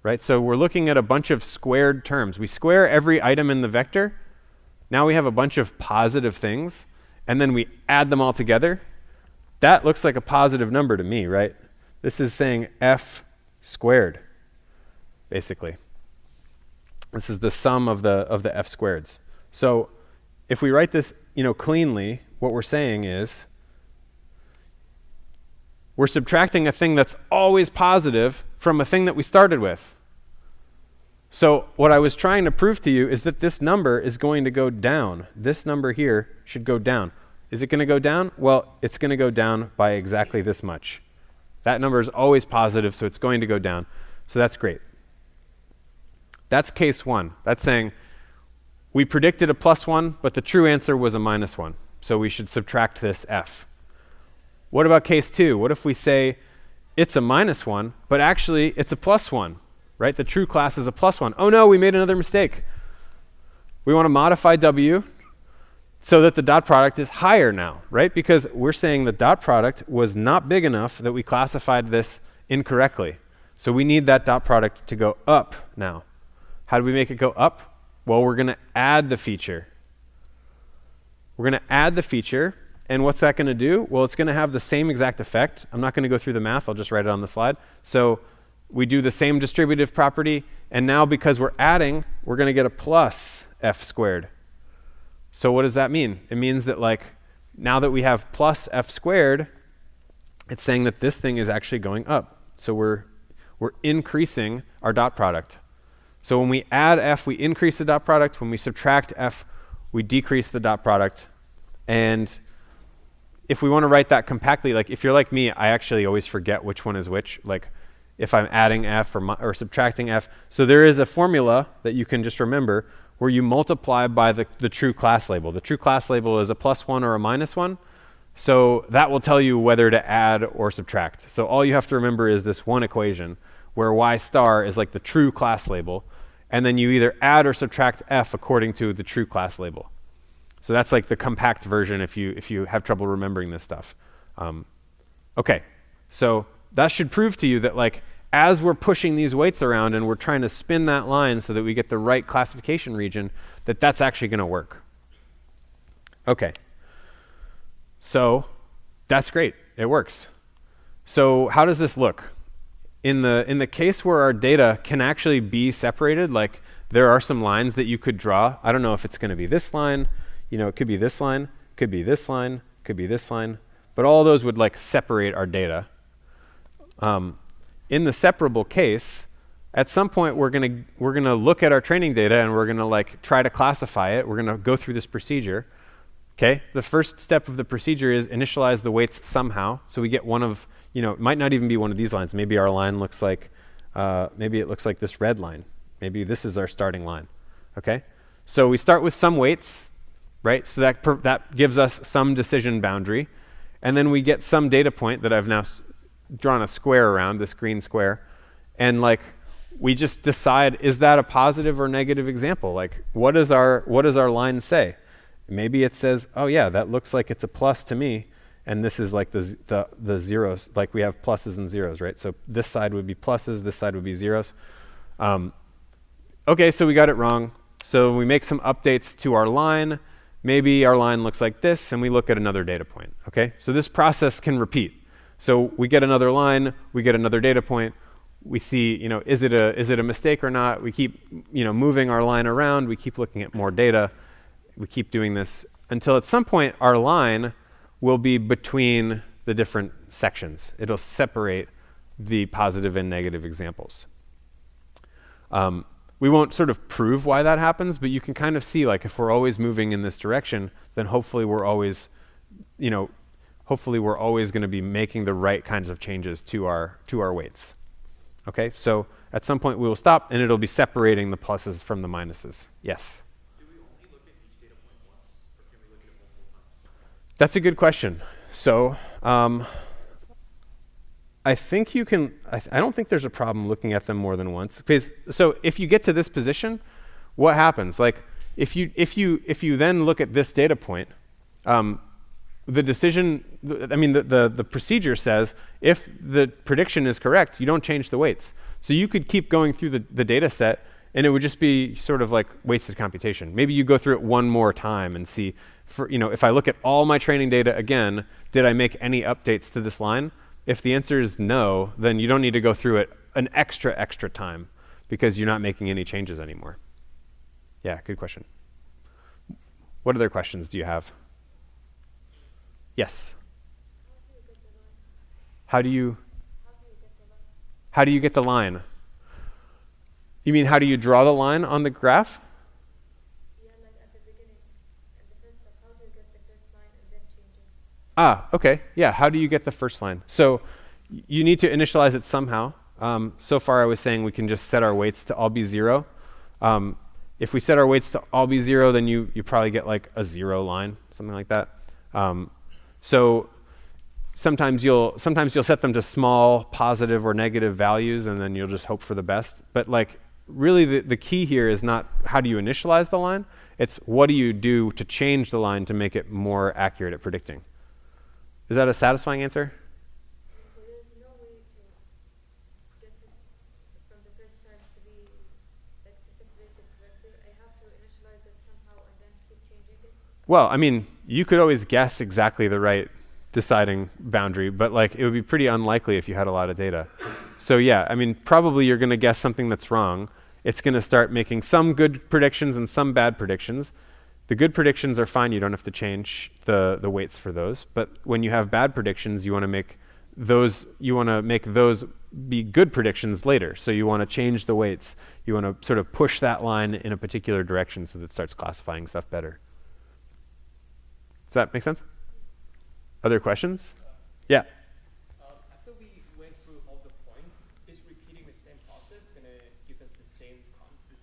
Right? So we're looking at a bunch of squared terms. We square every item in the vector. Now we have a bunch of positive things, and then we add them all together. That looks like a positive number to me, right? This is saying f squared, basically. This is the sum of the f squareds. So if we write this, cleanly, what we're saying is we're subtracting a thing that's always positive from a thing that we started with. So what I was trying to prove to you is that this number is going to go down. This number here should go down. Is it going to go down? Well, it's going to go down by exactly this much. That number is always positive, so it's going to go down. So that's great. That's case 1. That's saying we predicted a +1, but the true answer was a -1. So we should subtract this f. What about case 2? What if we say it's a -1, but actually it's a +1, right? The true class is a +1. Oh no, we made another mistake. We want to modify w so that the dot product is higher now, right? Because we're saying the dot product was not big enough that we classified this incorrectly. So we need that dot product to go up now. How do we make it go up? Well, we're going to add the feature. We're going to add the feature, and what's that going to do? Well, it's going to have the same exact effect. I'm not going to go through the math. I'll just write it on the slide. So we do the same distributive property, and now because we're adding, we're going to get a plus f squared. So what does that mean? It means that now that we have plus f squared, it's saying that this thing is actually going up. So we're increasing our dot product. So when we add f, we increase the dot product. When we subtract f, we decrease the dot product. And if we want to write that compactly, if you're like me, I actually always forget which one is which. if I'm adding f or subtracting f. So there is a formula that you can just remember where you multiply by the true class label. The true class label is a +1 or a -1. So that will tell you whether to add or subtract. So all you have to remember is this one equation where y star is like the true class label. And then you either add or subtract f according to the true class label. So that's like the compact version if you have trouble remembering this stuff. OK, so that should prove to you that like as we're pushing these weights around and we're trying to spin that line so that we get the right classification region, that's actually going to work. OK. So that's great. It works. So how does this look? In the case where our data can actually be separated, like there are some lines that you could draw. I don't know if it's going to be this line. It could be this line, could be this line, could be this line. But all those would like separate our data. In the separable case, at some point we're gonna look at our training data and we're gonna like try to classify it. We're gonna go through this procedure. Okay, the first step of the procedure is initialize the weights somehow. So we get one of, it might not even be one of these lines. Maybe our line looks like, maybe it looks like this red line. Maybe this is our starting line. Okay, so we start with some weights, right? So that gives us some decision boundary. And then we get some data point that I've now drawn a square around, this green square. And like, we just decide, is that a positive or negative example? Like, what does our line say? Maybe it says, oh yeah, that looks like it's a plus to me. And this is like the zeros, like we have pluses and zeros, right? So this side would be pluses, this side would be zeros. OK, so we got it wrong. So we make some updates to our line. Maybe our line looks like this, and we look at another data point. OK, so this process can repeat. So we get another line, we get another data point. We see, is it a mistake or not? We keep, moving our line around. We keep looking at more data. We keep doing this until at some point our line will be between the different sections. It'll separate the positive and negative examples. We won't sort of prove why that happens, but you can kind of see, like, if we're always moving in this direction, then hopefully we're always, going to be making the right kinds of changes to our weights. Okay, so at some point we will stop, and it'll be separating the pluses from the minuses. Yes? Do we only look at each data point once, or can we look at it multiple times? That's a good question. So I think you can, I don't think there's a problem looking at them more than once. So if you get to this position, what happens? Like if you then look at this data point, the decision, the procedure says if the prediction is correct, you don't change the weights. So you could keep going through the data set and it would just be sort of like wasted computation. Maybe you go through it one more time and see, if I look at all my training data again, did I make any updates to this line? If the answer is no, then you don't need to go through it an extra time because you're not making any changes anymore. Yeah, good question. What other questions do you have? Yes? How do you get the line? You mean how do you draw the line on the graph? Yeah, like at the beginning, at the first step, how do you get the first line and then change it? Ah, okay. Yeah, how do you get the first line? So you need to initialize it somehow. So far I was saying we can just set our weights to all be 0. If we set our weights to all be 0, then you probably get like a 0 line, something like that. So sometimes you'll set them to small positive or negative values, and then you'll just hope for the best. But like really the key here is not how do you initialize the line, it's what do you do to change the line to make it more accurate at predicting. Is that a satisfying answer? So there's no way to get it from the first time to be, like, to separate it correctly. I have to initialize it somehow and then keep changing it. Well, I mean, you could always guess exactly the right deciding boundary, but like it would be pretty unlikely if you had a lot of data. So yeah, I mean, probably you're going to guess something that's wrong. It's going to start making some good predictions and some bad predictions. The good predictions are fine. You don't have to change the weights for those. But when you have bad predictions, you want to make those be good predictions later. So you want to change the weights. You want to sort of push that line in a particular direction so that it starts classifying stuff better. Does that make sense? Other questions? Yeah. After we went through all the points, is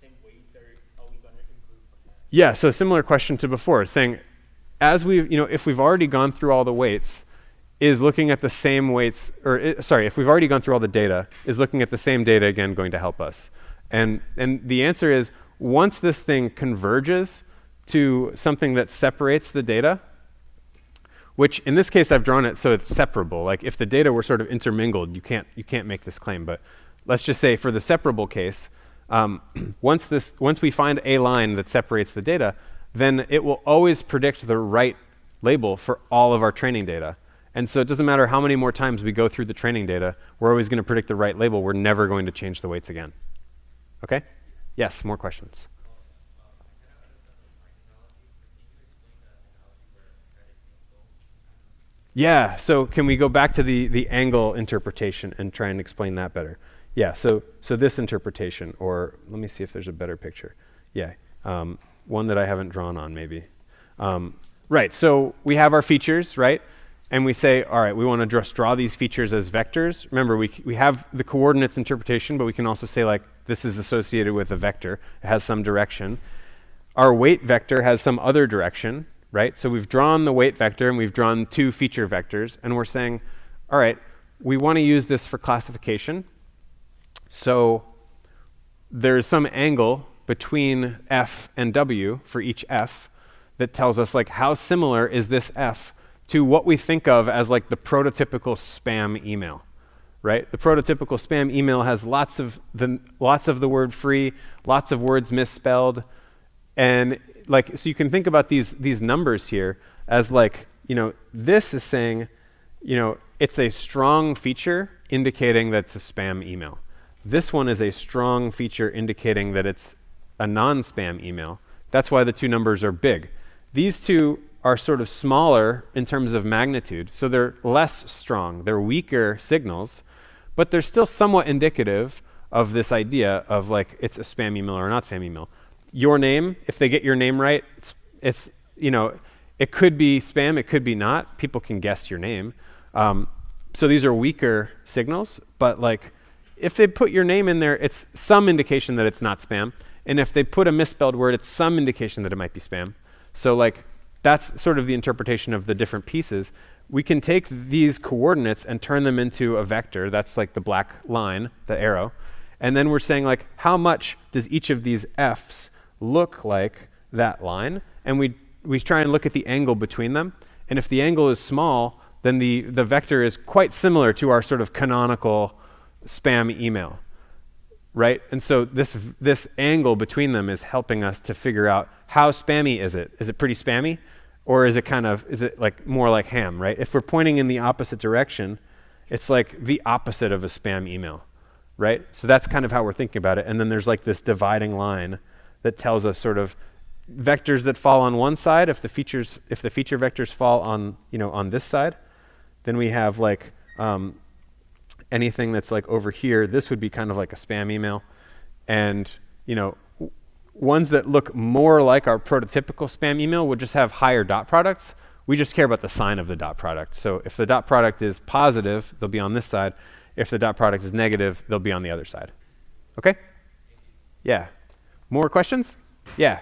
same weights, or are we going to improve from that? Yeah, so similar question to before, saying, as we've, if we've already gone through all the weights, is looking at the same weights, if we've already gone through all the data, is looking at the same data again going to help us? And the answer is, once this thing converges to something that separates the data, which in this case I've drawn it so it's separable. Like if the data were sort of intermingled, you can't make this claim. But let's just say for the separable case, once we find a line that separates the data, then it will always predict the right label for all of our training data. And so it doesn't matter how many more times we go through the training data, we're always going to predict the right label. We're never going to change the weights again. Okay? Yes, more questions. Yeah, so can we go back to the angle interpretation and try and explain that better? Yeah, so this interpretation, or let me see if there's a better picture. Yeah, one that I haven't drawn on maybe. Right, so we have our features, right? And we say, all right, we want to just draw these features as vectors. Remember, we have the coordinates interpretation, but we can also say like, this is associated with a vector. It has some direction. Our weight vector has some other direction, right? So we've drawn the weight vector and we've drawn two feature vectors, and we're saying, all right, we want to use this for classification. So there's some angle between f and w for each f that tells us like how similar is this f to what we think of as like the prototypical spam email, right? The prototypical spam email has lots of the word free, lots of words misspelled, and like, so you can think about these numbers here as like, this is saying, it's a strong feature indicating that it's a spam email. This one is a strong feature indicating that it's a non-spam email. That's why the two numbers are big. These two are sort of smaller in terms of magnitude, so they're less strong. They're weaker signals, but they're still somewhat indicative of this idea of like, it's a spam email or not spam email. Your name, if they get your name right, it's it could be spam, it could be not. People can guess your name. So these are weaker signals, but like if they put your name in there, it's some indication that it's not spam. And if they put a misspelled word, it's some indication that it might be spam. So like that's sort of the interpretation of the different pieces. We can take these coordinates and turn them into a vector. That's like the black line, the arrow. And then we're saying like, how much does each of these f's look like that line? And we try and look at the angle between them. And if the angle is small, then the vector is quite similar to our sort of canonical spam email, right? And so this angle between them is helping us to figure out how spammy is it? Is it pretty spammy? Or is it like more like ham, right? If we're pointing in the opposite direction, it's like the opposite of a spam email, right? So that's kind of how we're thinking about it. And then there's like this dividing line that tells us sort of vectors that fall on one side. If the feature vectors fall on on this side, then we have like anything that's like over here. This would be kind of like a spam email, and ones that look more like our prototypical spam email would just have higher dot products. We just care about the sign of the dot product. So if the dot product is positive, they'll be on this side. If the dot product is negative, they'll be on the other side. Okay? Yeah. More questions? Yeah. Are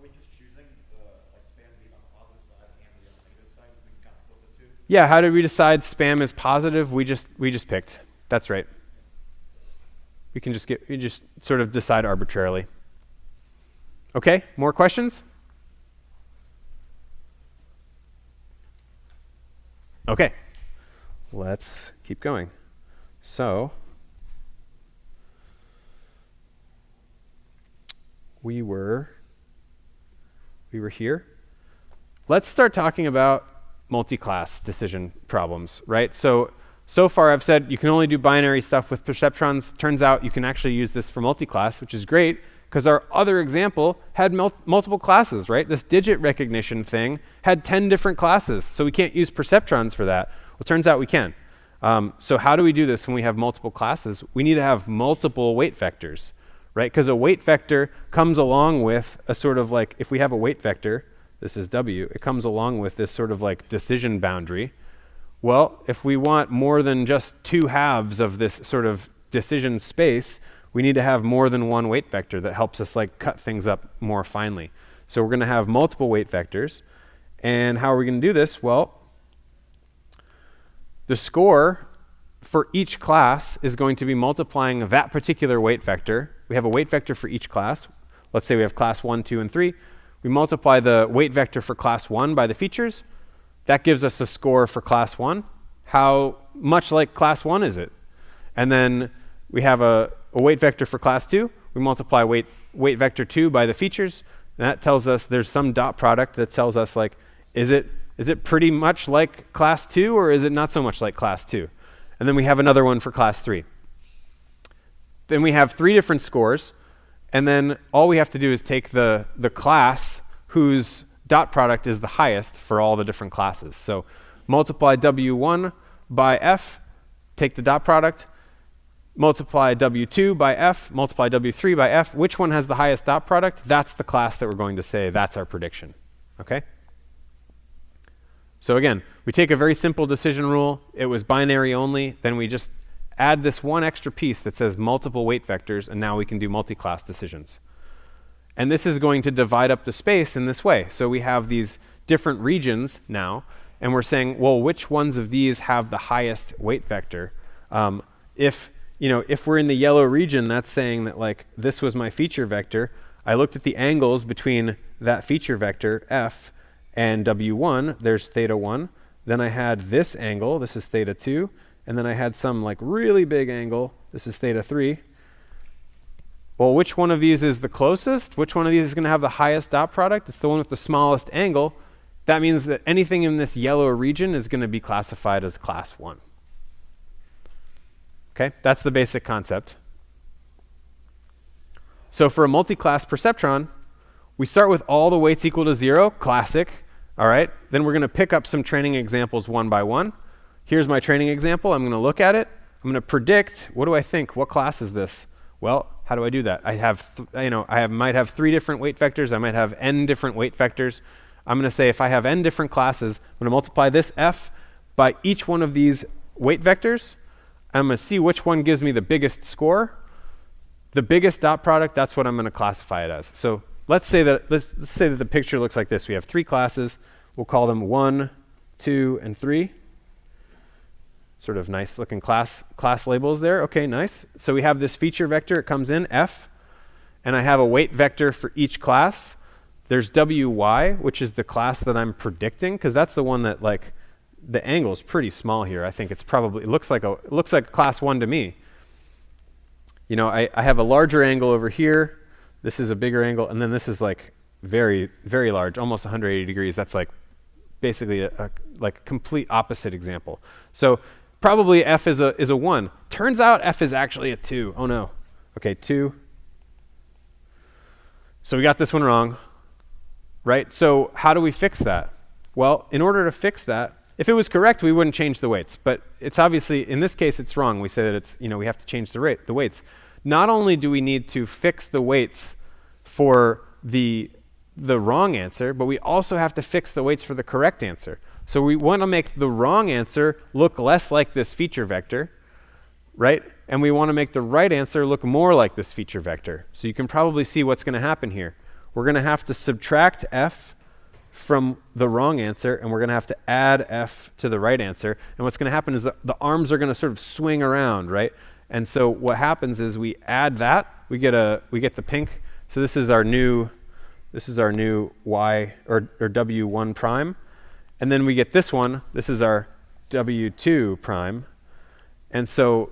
we just choosing the spam to be on the positive side and ham to be on the negative side? We can kind of flip the two. Yeah, how did we decide spam is positive? We just picked. That's right. We just sort of decide arbitrarily. Okay, more questions? Okay, let's keep going. So we were here. Let's start talking about multi-class decision problems, right? So far I've said you can only do binary stuff with perceptrons. Turns out you can actually use this for multi-class, which is great, because our other example had multiple classes, right? This digit recognition thing had 10 different classes, so we can't use perceptrons for that. Well, turns out we can. So how do we do this when we have multiple classes? We need to have multiple weight vectors, right? Because a weight vector comes along with a sort of like, if we have a weight vector, this is W, it comes along with this sort of like decision boundary. Well, if we want more than just two halves of this sort of decision space, we need to have more than one weight vector that helps us like cut things up more finely. So we're going to have multiple weight vectors. And how are we going to do this? Well, the score for each class is going to be multiplying that particular weight vector. We have a weight vector for each class. Let's say we have class 1, 2, and 3. We multiply the weight vector for class 1 by the features. That gives us a score for class 1. How much like class 1 is it? And then we have a weight vector for class 2. We multiply weight vector 2 by the features. And that tells us there's some dot product that tells us, like, is it pretty much like class 2 or is it not so much like class 2? And then we have another one for class 3. Then we have 3 different scores. And then all we have to do is take the class whose dot product is the highest for all the different classes. So multiply W1 by F, take the dot product, multiply W2 by F, multiply W3 by F. Which one has the highest dot product? That's the class that we're going to say that's our prediction. Okay? So again, we take a very simple decision rule. It was binary only. Then we just add this one extra piece that says multiple weight vectors, and now we can do multi-class decisions. And this is going to divide up the space in this way. So we have these different regions now, and we're saying, well, which ones of these have the highest weight vector? If we're in the yellow region, that's saying that, like, this was my feature vector. I looked at the angles between that feature vector, F, and W1. There's theta 1. Then I had this angle. This is theta 2. And then I had some, like, really big angle. This is theta 3. Well, which one of these is the closest? Which one of these is going to have the highest dot product? It's the one with the smallest angle. That means that anything in this yellow region is going to be classified as class 1. Okay, that's the basic concept. So for a multi-class perceptron, we start with all the weights equal to 0, classic. All right, then we're going to pick up some training examples one by one. Here's my training example. I'm going to look at it. I'm going to predict, what do I think? What class is this? Well, how do I do that? I have, might have 3 different weight vectors. I might have n different weight vectors. I'm going to say if I have n different classes, I'm going to multiply this f by each one of these weight vectors. I'm going to see which one gives me the biggest score. The biggest dot product, that's what I'm going to classify it as. So let's say that the picture looks like this. We have 3 classes. We'll call them 1, 2, and 3. Sort of nice looking class labels there. Okay, nice. So we have this feature vector. It comes in, F. And I have a weight vector for each class. There's WY, which is the class that I'm predicting, because that's the one that, like, the angle is pretty small here. I think it's probably, it looks like class 1 to me. I have a larger angle over here. This is a bigger angle. And then this is, like, very, very large, almost 180 degrees. That's, like, basically a complete opposite example. So probably F is a 1. Turns out F is actually a 2. Oh no. Okay, 2. So we got this one wrong, right? So how do we fix that? Well, in order to fix that, if it was correct, we wouldn't change the weights. But it's obviously, in this case, it's wrong. We say that it's, we have to change the weights. Not only do we need to fix the weights for the wrong answer, but we also have to fix the weights for the correct answer. So we want to make the wrong answer look less like this feature vector, right? And we want to make the right answer look more like this feature vector. So you can probably see what's going to happen here. We're going to have to subtract F from the wrong answer, and we're going to have to add F to the right answer. And what's going to happen is the arms are going to sort of swing around, right? And so what happens is we add that, we get the pink. So this is our new Y or W1 prime. And then we get this one. This is our W2 prime. And so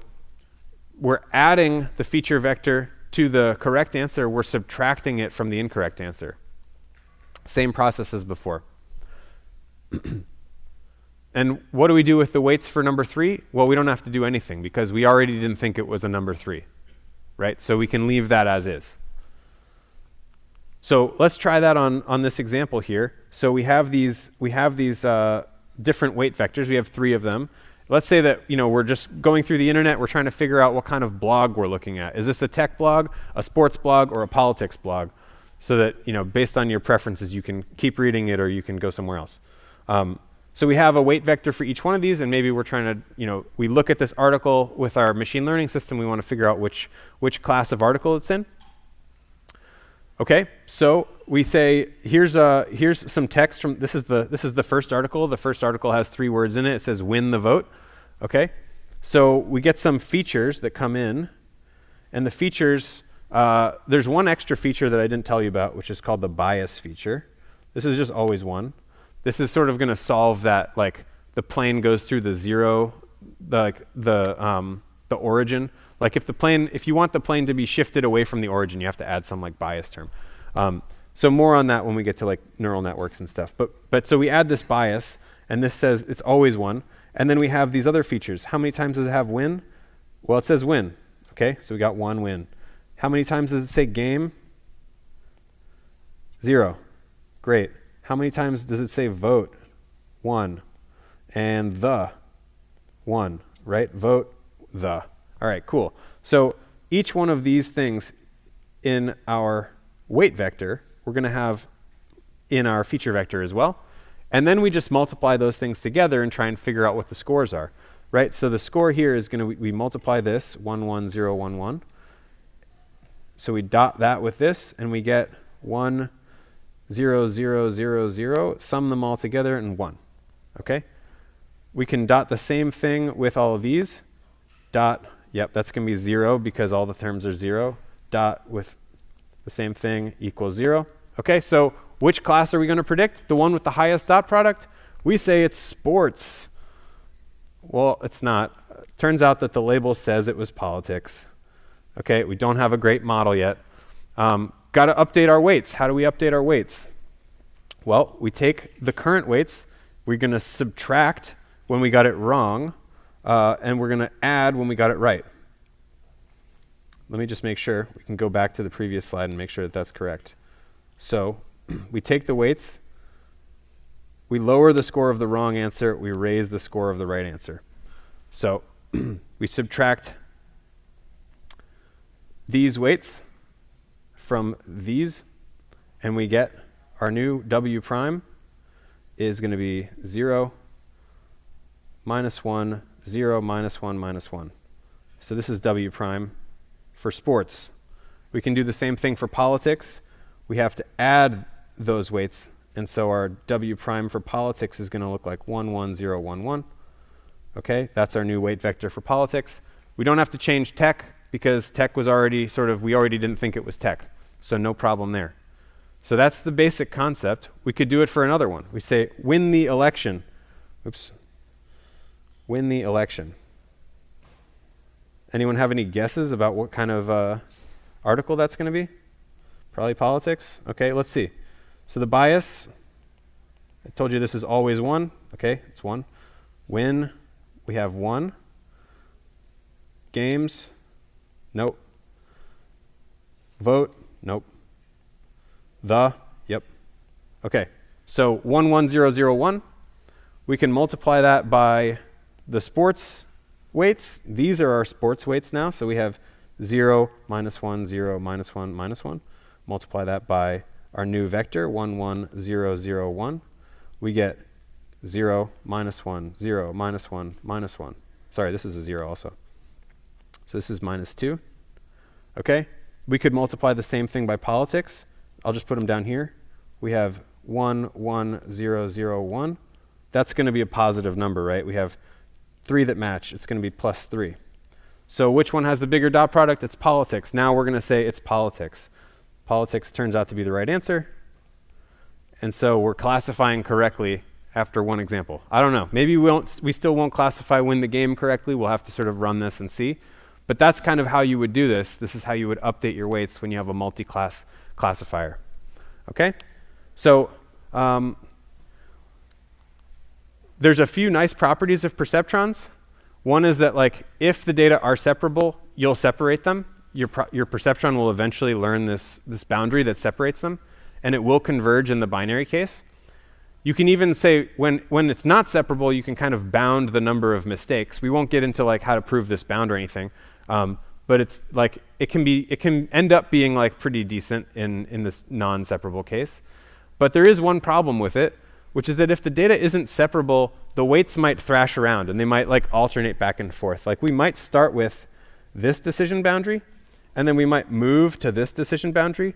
we're adding the feature vector to the correct answer. We're subtracting it from the incorrect answer. Same process as before. And what do we do with the weights for number 3? Well, we don't have to do anything because we already didn't think it was a number 3, right? So we can leave that as is. So let's try that on this example here. So we have these different weight vectors. We have 3 of them. Let's say that we're just going through the internet. We're trying to figure out what kind of blog we're looking at. Is this a tech blog, a sports blog, or a politics blog? So that based on your preferences, you can keep reading it or you can go somewhere else. So we have a weight vector for each one of these, and maybe we're trying to, we look at this article with our machine learning system. We want to figure out which class of article it's in. Okay, so we say here's some text from this is the first article. The first article has 3 words in it. It says win the vote. Okay, so we get some features that come in, and the features there's one extra feature that I didn't tell you about, which is called the bias feature. This is just always 1. This is sort of going to solve that, like the plane goes through the 0, the origin. Like if you want the plane to be shifted away from the origin, you have to add some like bias term. So more on that when we get to like neural networks and stuff. But so we add this bias, and this says it's always 1. And then we have these other features. How many times does it have win? Well, it says win. Okay, so we got 1 win. How many times does it say game? 0. Great. How many times does it say vote? 1. And the 1, right? Vote the. All right, cool. So each one of these things in our weight vector, we're going to have in our feature vector as well. And then we just multiply those things together and try and figure out what the scores are, right? So the score here is going to, we multiply this, 1, 1, 0, 1, 1. So we dot that with this, and we get 1, 0, 0, 0, 0, sum them all together, and 1. Okay? We can dot the same thing with all of these. Dot, yep, that's going to be 0 because all the terms are 0. Dot with the same thing equals 0. Okay, so which class are we going to predict? The one with the highest dot product? We say it's sports. Well, it's not. Turns out that the label says it was politics. Okay, we don't have a great model yet. Got to update our weights. How do we update our weights? Well, we take the current weights. We're going to subtract when we got it wrong, and we're going to add when we got it right. Let me just make sure. We can go back to the previous slide and make sure that that's correct. So we take the weights. We lower the score of the wrong answer. We raise the score of the right answer. So we subtract these weights from these, and we get our new W prime is going to be 0, minus 1, 0, minus 1, minus 1. So this is W prime for sports. We can do the same thing for politics. We have to add those weights, and so our W prime for politics is going to look like 1, 1, 0, 1, 1. Okay, that's our new weight vector for politics. We don't have to change tech because tech was already we already didn't think it was tech. So no problem there. So that's the basic concept. We could do it for another one. We say, win the election. Oops. Win the election. Anyone have any guesses about what kind of article that's going to be? Probably politics. Okay, let's see. So the bias, I told you this is always 1. Okay, it's 1. Win, we have 1. Games, nope. Vote, nope. The, yep. Okay, so 1, 1, 0, 0, 1. We can multiply that by the sports weights. These are our sports weights now. So we have 0, minus 1, 0, minus 1, minus 1. Multiply that by our new vector, 1, 1, 0, 0, 1. We get 0, minus 1, 0, minus 1, minus 1. Sorry, this is a 0 also. So this is minus 2. Okay? We could multiply the same thing by politics. I'll just put them down here. We have 1, 1, 0, 0, 1. That's going to be a positive number, right? We have 3 that match. It's going to be plus 3. So which one has the bigger dot product? It's politics. Now we're going to say it's politics. Politics turns out to be the right answer. And so we're classifying correctly after one example. I don't know. Maybe we still won't classify win the game correctly. We'll have to sort of run this and see. But that's kind of how you would do this. This is how you would update your weights when you have a multi-class classifier. Okay? So there's a few nice properties of perceptrons. One is that if the data are separable, you'll separate them. Your perceptron will eventually learn this boundary that separates them, and it will converge in the binary case. You can even say when it's not separable, you can kind of bound the number of mistakes. We won't get into how to prove this bound or anything, but it's it can end up being pretty decent in this non-separable case. But there is one problem with it, which is that if the data isn't separable, the weights might thrash around and they might like alternate back and forth. Like we might start with this decision boundary, and then we might move to this decision boundary,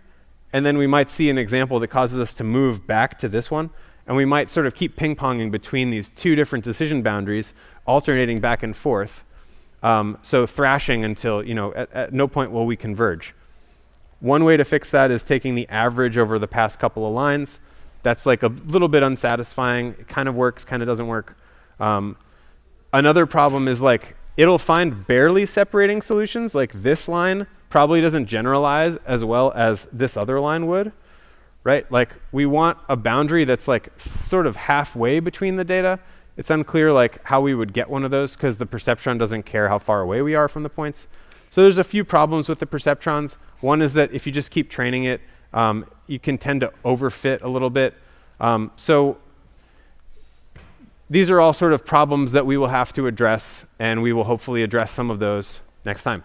and then we might see an example that causes us to move back to this one, and we might sort of keep ping-ponging between these two different decision boundaries, alternating back and forth, so thrashing until, you know, at no point will we converge. One way to fix that is taking the average over the past couple of lines. That's like a little bit unsatisfying. It kind of works, kind of doesn't work. Another problem is like it'll find barely separating solutions. Like this line probably doesn't generalize as well as this other line would, right? Like we want a boundary that's like sort of halfway between the data. It's unclear like how we would get one of those because the perceptron doesn't care how far away we are from the points. So there's a few problems with the perceptrons. One is that if you just keep training it, you can tend to overfit a little bit. So these are all sort of problems that we will have to address, and we will hopefully address some of those next time.